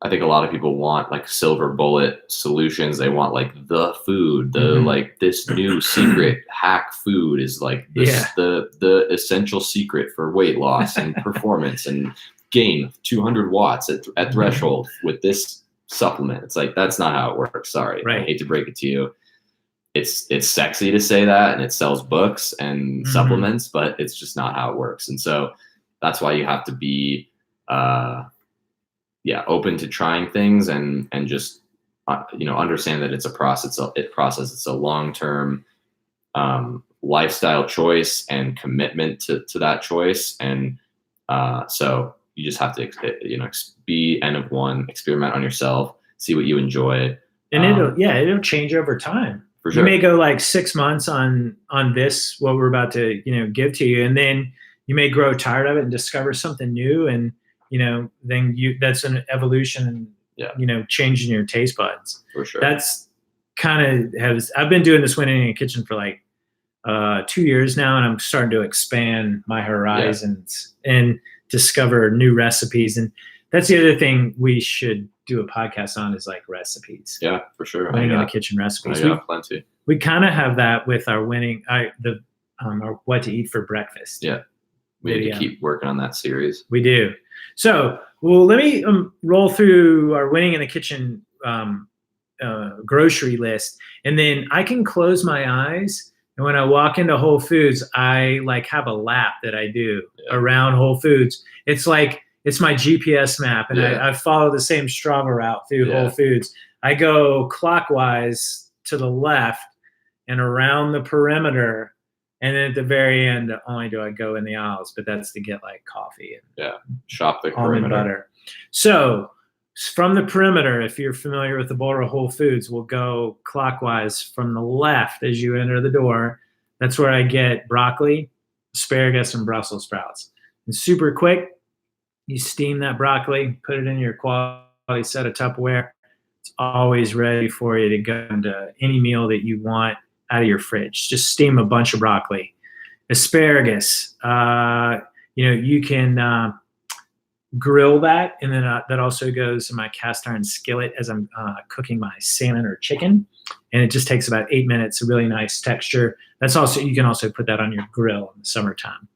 I think a lot of people want like silver bullet solutions. They want like the food, like this new secret hack food is like this, the essential secret for weight loss and performance and gain 200 watts at threshold with this supplement. It's like, that's not how it works. Sorry. Right. I hate to break it to you. It's sexy to say that, and it sells books and supplements, but it's just not how it works. And so that's why you have to be, open to trying things and just, understand that it's a process. It's a long-term lifestyle choice and commitment to that choice. And so you just have to, be N of one, experiment on yourself, see what you enjoy. And it'll change over time For sure. You may go like 6 months on this, what we're about to, give to you. And then you may grow tired of it and discover something new. And, then that's an evolution and, changing your taste buds. For sure. That's kind of I've been doing this winning in the kitchen for like 2 years now. And I'm starting to expand my horizons and discover new recipes. And that's the other thing we should do a podcast on is like recipes. Yeah, for sure. Winning in the kitchen recipes. Plenty. We kind of have that with our winning, our what to eat for breakfast. Yeah. We need to keep working on that series. We do. So, well, let me roll through our winning in the kitchen grocery list, and then I can close my eyes. And when I walk into Whole Foods, I like have a lap that I do around Whole Foods. It's like it's my GPS map, and I follow the same Strava route through Whole Foods. I go clockwise to the left and around the perimeter, and then at the very end, not only do I go in the aisles, but that's to get like coffee and shop the almond butter. So from the perimeter, if you're familiar with the Boulder Whole Foods, we'll go clockwise from the left as you enter the door. That's where I get broccoli, asparagus, and Brussels sprouts. And super quick, you steam that broccoli, put it in your quality set of Tupperware. It's always ready for you to go into any meal that you want out of your fridge. Just steam a bunch of broccoli. Asparagus, you can grill that, and then that also goes in my cast iron skillet as I'm cooking my salmon or chicken, and it just takes about 8 minutes. A really nice texture. You can also put that on your grill in the summertime.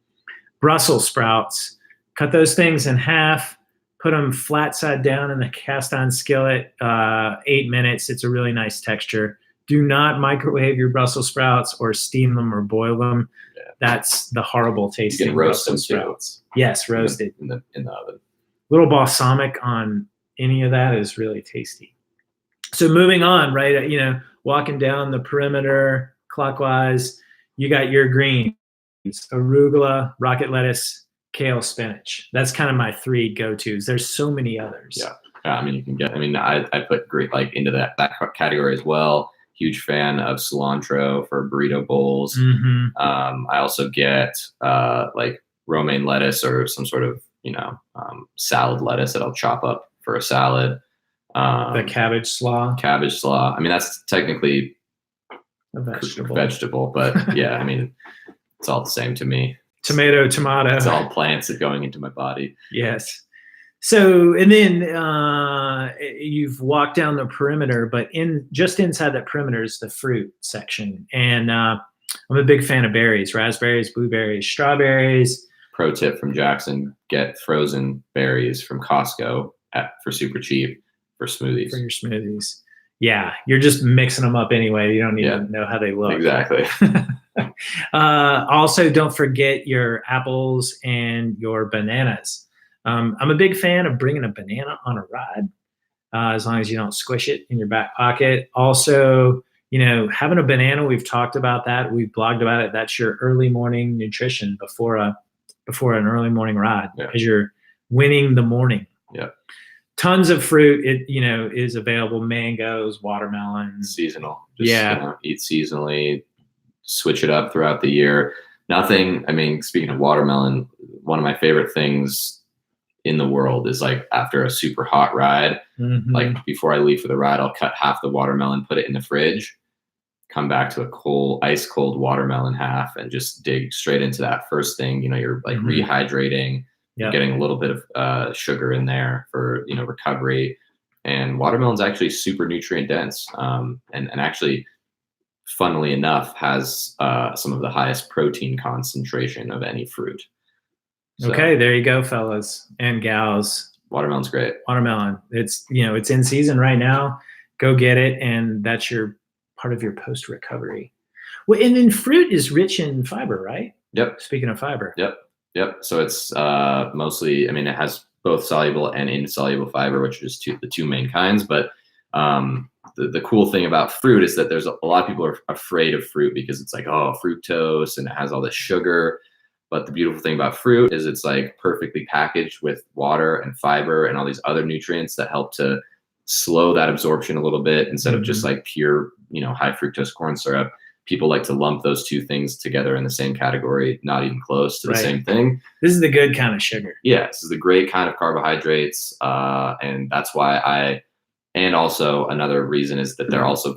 Brussels sprouts, cut those things in half, put them flat side down in the cast iron skillet. 8 minutes. It's a really nice texture. Do not microwave your Brussels sprouts or steam them or boil them. Yeah. That's the horrible tasting Brussels sprouts. Yes, roasted in the oven. Little balsamic on any of that is really tasty. So moving on, right? Walking down the perimeter clockwise, you got your greens: arugula, rocket lettuce, kale, spinach. That's kind of my 3 go-tos. There's so many others. Yeah. I mean, you can get. I mean, I put great into that category as well. Huge fan of cilantro for burrito bowls. Mm-hmm. I also get like romaine lettuce or some sort of salad lettuce that I'll chop up for a salad. The cabbage slaw. I mean, that's technically a vegetable, but yeah, I mean, it's all the same to me. Tomato. It's all plants that going into my body. Yes. So, and then you've walked down the perimeter, but just inside that perimeter is the fruit section. And I'm a big fan of berries: raspberries, blueberries, strawberries. Pro tip from Jackson: get frozen berries from Costco for super cheap for smoothies. For your smoothies. Yeah, you're just mixing them up anyway. You don't even know how they look. Exactly. Also, don't forget your apples and your bananas. I'm a big fan of bringing a banana on a ride, as long as you don't squish it in your back pocket. Also, having a banana, we've talked about that. We've blogged about it. That's your early morning nutrition before an early morning ride, because you're winning the morning. Yeah. Tons of fruit. It is available: mangoes, watermelons. Seasonal. Just, eat seasonally. Switch it up throughout the year. Nothing. I mean, speaking of watermelon, one of my favorite things in the world is like after a super hot ride, like before I leave for the ride, I'll cut half the watermelon, put it in the fridge, come back to a ice cold watermelon half, and just dig straight into that first thing. You're like rehydrating, getting a little bit of sugar in there for recovery. And watermelon's actually super nutrient dense, and actually, funnily enough, has some of the highest protein concentration of any fruit. So, okay, there you go, fellas and gals. Watermelon's great. Watermelon. It's it's in season right now. Go get it, and that's your part of your post recovery. Well, and then fruit is rich in fiber, right? Yep. Speaking of fiber. Yep. So it's mostly. I mean, it has both soluble and insoluble fiber, which is the 2 main kinds. But the cool thing about fruit is that there's a lot of people are afraid of fruit because it's like, fructose and it has all this sugar. But the beautiful thing about fruit is it's like perfectly packaged with water and fiber and all these other nutrients that help to slow that absorption a little bit instead of just Mhm. like pure, high fructose corn syrup. People like to lump those two things together in the same category, not even close to the Right. same thing. This is the good kind of sugar. Yeah, this is the great kind of carbohydrates, and that's why and also another reason is that they're also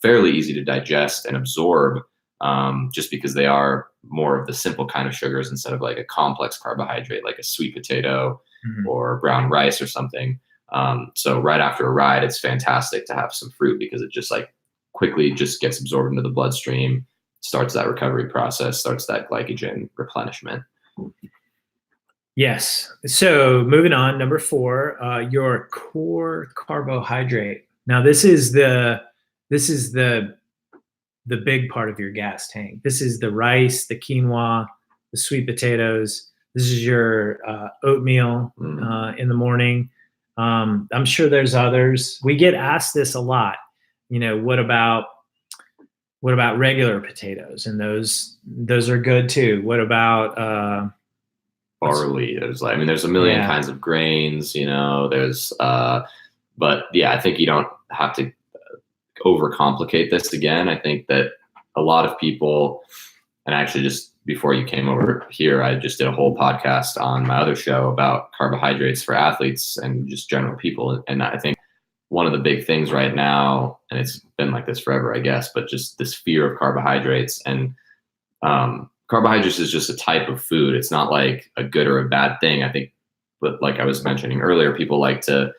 fairly easy to digest and absorb, just because they are more of the simple kind of sugars instead of like a complex carbohydrate like a sweet potato Mhm. or brown rice or something. So right after a ride, it's fantastic to have some fruit because it just like quickly just gets absorbed into the bloodstream, starts that recovery process, starts that glycogen replenishment. Yes. So moving on, number 4, your core carbohydrate. Now this is the big part of your gas tank. This is the rice, the quinoa, the sweet potatoes. This is your oatmeal in the morning. I'm sure there's others. We get asked this a lot. What about regular potatoes? And those are good too. What about Barley? There's a million kinds of grains. There's but yeah, I think you don't have to overcomplicate this again. I think that a lot of people, and actually just before you came over here, I just did a whole podcast on my other show about carbohydrates for athletes and just general people. And I think one of the big things right now, and it's been like this forever, I guess, but just this fear of carbohydrates. And carbohydrates is just a type of food. It's not like a good or a bad thing. I think, but like I was mentioning earlier, people like to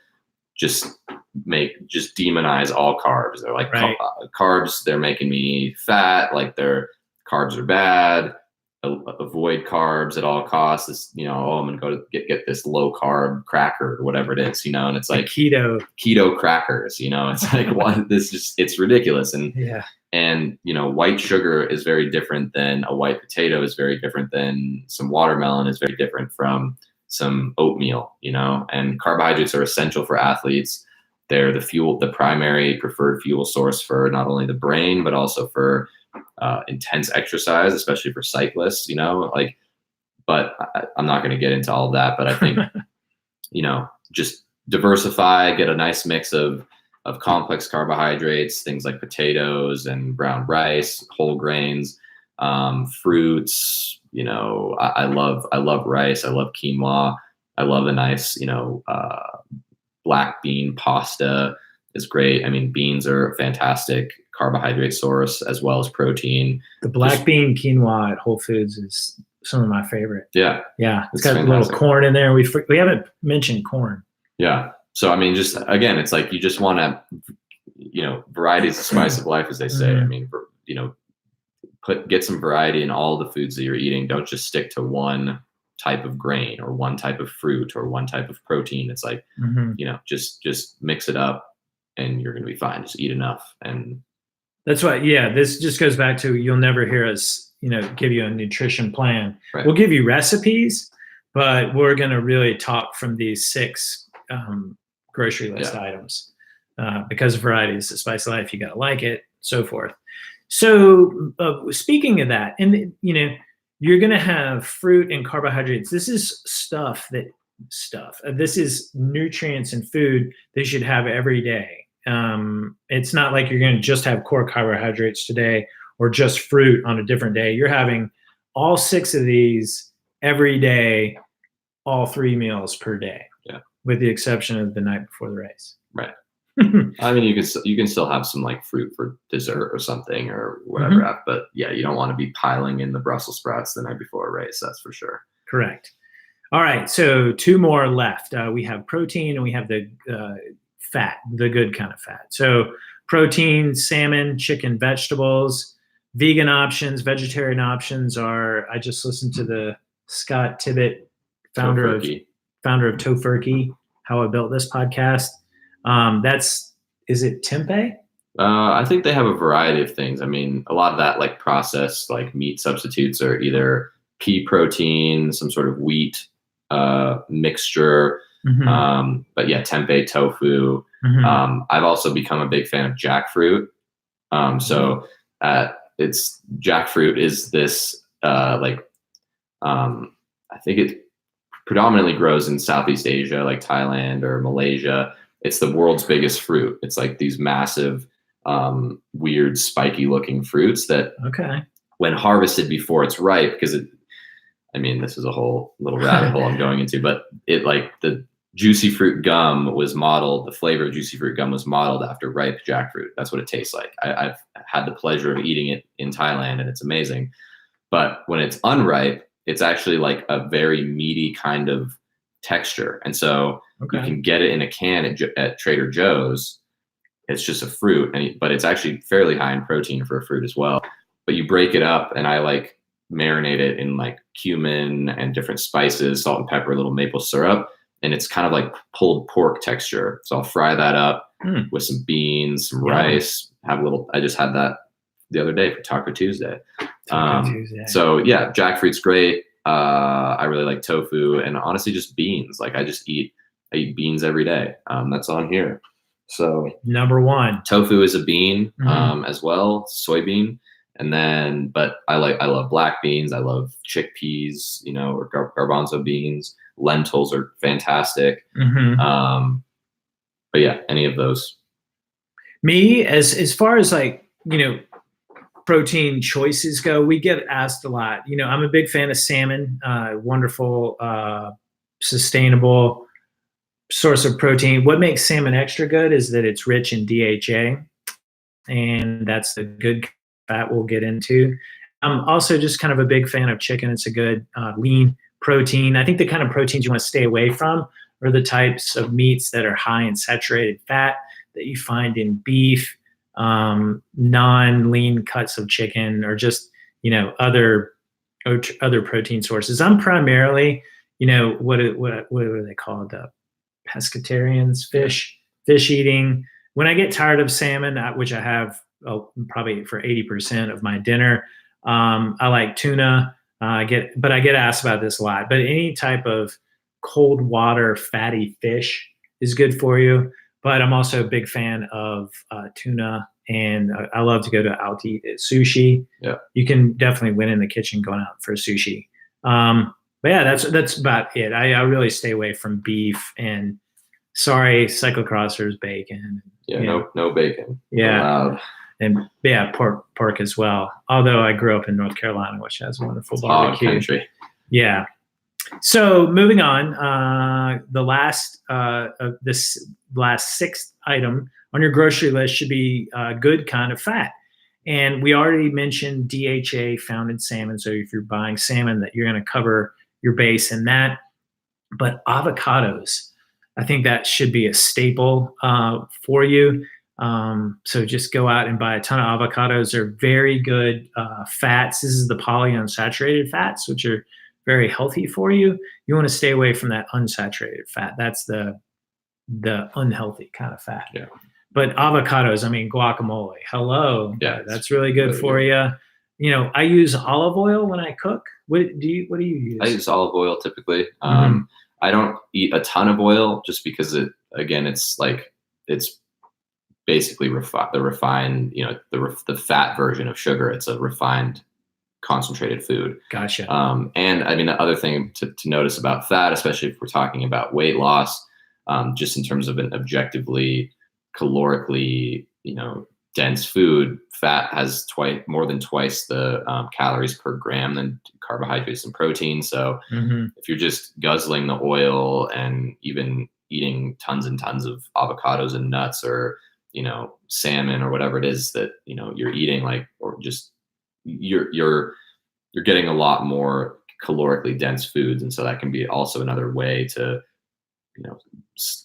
just demonize all carbs. They're like, right. Carbs, they're making me fat. Like carbs are bad. Avoid carbs at all costs. This, I'm gonna go to get this low carb cracker or whatever it is, and it's like keto crackers. It's like what it's ridiculous. And yeah. And white sugar is very different than a white potato, is very different than some watermelon, is very different from some oatmeal, and carbohydrates are essential for athletes. They're the primary preferred fuel source for not only the brain, but also for intense exercise, especially for cyclists, but I'm not going to get into all of that. But I think, just diversify, get a nice mix of complex carbohydrates, things like potatoes and brown rice, whole grains, fruits. I love rice. I love quinoa. I love a nice, black bean pasta is great. Beans are a fantastic carbohydrate source as well as protein. The black bean quinoa at Whole Foods is some of my favorite. Yeah. Yeah. It's got fantastic. A little corn in there. We haven't mentioned corn. Yeah. So, just, again, it's like, you just want to, variety is the spice of life, as they say. Get some variety in all the foods that you're eating. Don't just stick to one type of grain or one type of fruit or one type of protein. It's like, just mix it up and you're going to be fine. Just eat enough. And that's why, this just goes back to, you'll never hear us, give you a nutrition plan. Right. We'll give you recipes, but we're going to really talk from these 6 grocery list items, because variety is the spice of life. You got to like it, so forth. So speaking of that, and you're going to have fruit and carbohydrates. This is this is nutrients and food they should have every day. It's not like you're going to just have core carbohydrates today or just fruit on a different day. You're having all 6 of these every day, all 3 meals per day. Yeah. With the exception of the night before the race. Right. You can still have some like fruit for dessert or something or whatever, but you don't want to be piling in the Brussels sprouts the night before a race. That's for sure. Correct. All right. So 2 more left. We have protein and we have the fat, the good kind of fat. So protein, salmon, chicken, vegetables. Vegan options, vegetarian options are, I just listened to the Scott Tibbett, founder of Tofurkey, How I Built This podcast. Is it tempeh? I think they have a variety of things. A lot of that like processed like meat substitutes are either pea protein, some sort of wheat mixture. But tempeh, tofu. I've also become a big fan of jackfruit. It's jackfruit is this I think it predominantly grows in Southeast Asia, like Thailand or Malaysia. it's the world's biggest fruit. It's like these massive, weird, spiky looking fruits that when harvested before it's ripe, because this is a whole little rabbit hole I'm going into, but it like the juicy fruit gum was modeled, the flavor of juicy fruit gum was modeled after ripe jackfruit. That's what it tastes like. I've had the pleasure of eating it in Thailand and it's amazing. But when it's unripe, it's actually like a very meaty kind of texture. And so you can get it in a can at Trader Joe's. It's just a fruit, but it's actually fairly high in protein for a fruit as well. But you break it up and I like marinate it in like cumin and different spices, salt and pepper, a little maple syrup. And it's kind of like pulled pork texture. So I'll fry that up with some beans, some rice, I just had that the other day for Taco Tuesday. So yeah, jackfruit's great. I really like tofu and honestly just beans. Like I eat beans every day. That's on here. So number one, tofu is a bean, as well, soybean. And then, but I love black beans. I love chickpeas, or garbanzo beans. Lentils are fantastic. But yeah, any of those. Me, as far as like, protein choices go, we get asked a lot. I'm a big fan of salmon, wonderful, sustainable source of protein. What makes salmon extra good is that it's rich in DHA, and that's the good fat we'll get into. I'm also just kind of a big fan of chicken. It's a good lean protein. I think the kind of proteins you want to stay away from are the types of meats that are high in saturated fat that you find in beef, non-lean cuts of chicken, or just other protein sources. I'm primarily what are they called, pescatarians, fish eating. When I get tired of salmon, which I have probably for 80% of my dinner, I like tuna. I get asked about this a lot, but any type of cold water fatty fish is good for you. But I'm also a big fan of tuna, and I love to go out to eat sushi. Yeah, you can definitely win in the kitchen going out for sushi. But yeah, that's about it. I really stay away from beef, and sorry, cyclocrossers, bacon. Yeah, no bacon. Yeah, and yeah, pork as well. Although I grew up in North Carolina, which has wonderful barbecue. Country. Yeah. So moving on, the last this last sixth item on your grocery list should be a good kind of fat. And we already mentioned DHA found in salmon. So if you're buying salmon, that you're going to cover your base in that. But avocados, I think that should be a staple for you. So just go out and buy a ton of avocados. They're very good fats. This is the polyunsaturated fats, which are very healthy for you. You want to stay away from that unsaturated fat. That's the unhealthy kind of fat. Yeah. But avocados, guacamole. Hello. Yeah, that's really good for you. I use olive oil when I cook. What do you use? I use olive oil typically. I don't eat a ton of oil just because it's basically the refined, the fat version of sugar. It's a refined, concentrated food. Gotcha. And the other thing to notice about fat, especially if we're talking about weight loss, just in terms of an objectively calorically, dense food, fat has more than twice the calories per gram than carbohydrates and protein. So if you're just guzzling the oil and even eating tons and tons of avocados and nuts, or salmon or whatever it is that you're eating, or just you're getting a lot more calorically dense foods, and so that can be also another way to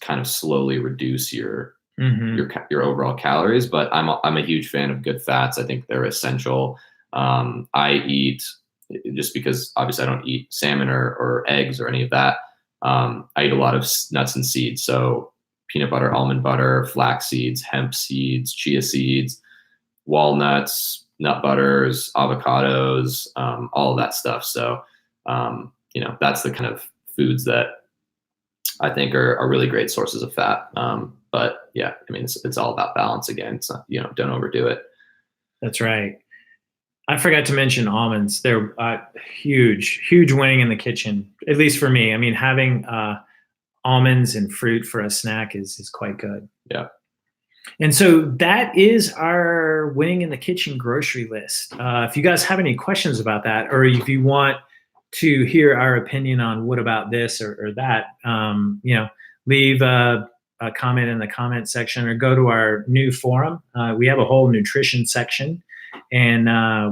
kind of slowly reduce your overall calories. But I'm a huge fan of good fats. I think they're essential. I eat, just because obviously I don't eat salmon or eggs or any of that. I eat a lot of nuts and seeds. So peanut butter, almond butter, flax seeds, hemp seeds, chia seeds, walnuts, nut butters, avocados, all of that stuff. So, that's the kind of foods that I think are really great sources of fat. But yeah, it's all about balance again. It's not, don't overdo it. That's right. I forgot to mention almonds. They're huge winning in the kitchen, at least for me. Having almonds and fruit for a snack is quite good. Yeah. And so that is our winning in the kitchen grocery list. If you guys have any questions about that, or if you want to hear our opinion on what about this or that, leave a comment in the comment section or go to our new forum. We have a whole nutrition section, and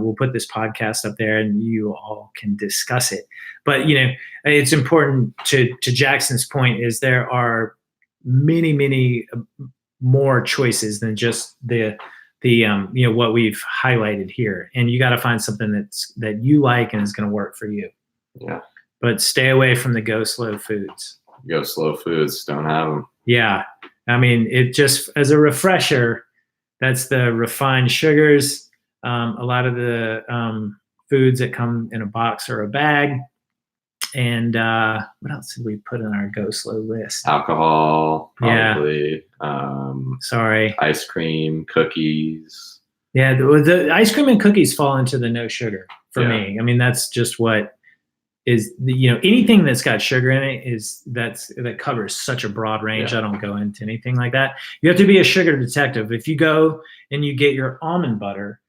we'll put this podcast up there and you all can discuss it. But, it's important to Jackson's point is there are many, many more choices than just the what we've highlighted here. And you got to find something that you like and is going to work for you. Yeah. But stay away from the go slow foods. Go slow foods. Don't have them. Yeah. I mean, it just as a refresher, that's the refined sugars. A lot of the foods that come in a box or a bag. And what else did we put on our go slow list? Alcohol, probably. Sorry. Ice cream, cookies. Yeah, the ice cream and cookies fall into the no sugar for me. I mean, that's just what is anything that's got sugar in it that covers such a broad range. I don't go into anything like that. You have to be a sugar detective. If you go and you get your almond butter,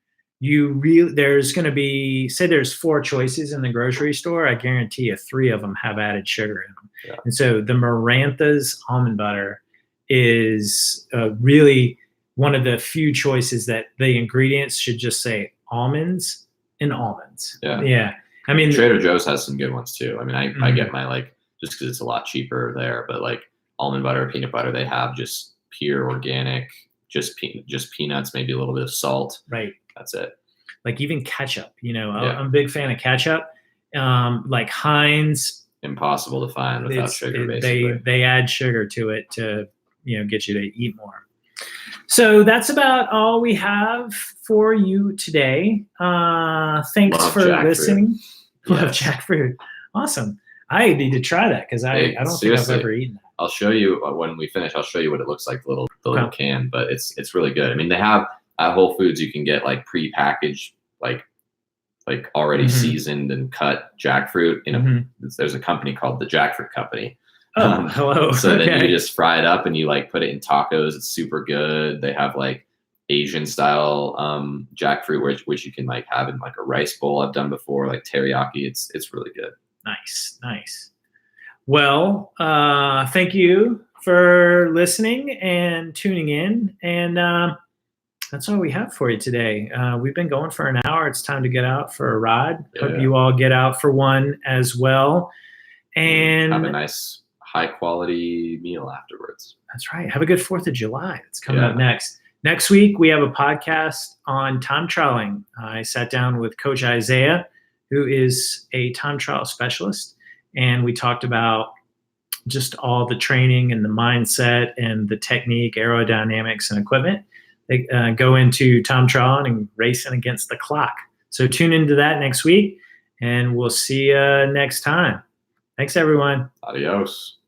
there's going to be, say there's 4 choices in the grocery store. I guarantee you 3 of them have added sugar in them. Yeah. And so the Marantha's almond butter is really one of the few choices that the ingredients should just say almonds and almonds. Yeah. I mean, Trader Joe's has some good ones too. I mean, I get my just because it's a lot cheaper there, but like almond butter, peanut butter, they have just pure organic, just peanuts, maybe a little bit of salt. Right. That's it. Like even ketchup, I'm a big fan of ketchup. Like Heinz. Impossible to find without sugar, basically. They add sugar to it to, get you to eat more. So that's about all we have for you today. Thanks for listening. Love jackfruit. Awesome. I need to try that because I don't think I've ever eaten that. I'll show you when we finish. I'll show you what it looks like, the little can, but it's really good. I mean, they have at Whole Foods, you can get like pre-packaged, like already seasoned and cut jackfruit. There's a company called the Jackfruit Company. Oh, hello. So then you just fry it up and you like put it in tacos. It's super good. They have like Asian style jackfruit, which you can like have in like a rice bowl. I've done before, like teriyaki. It's really good. Nice. Well, thank you for listening and tuning in. And that's all we have for you today. We've been going for an hour. It's time to get out for a ride. Hope you all get out for one as well. And have a nice high quality meal afterwards. That's right. Have a good 4th of July. It's coming up next. Next week, we have a podcast on time trialing. I sat down with Coach Isaiah, who is a time trial specialist, and we talked about just all the training and the mindset and the technique, aerodynamics, and equipment. They go into time trialing and racing against the clock. So tune into that next week, and we'll see you next time. Thanks, everyone. Adios.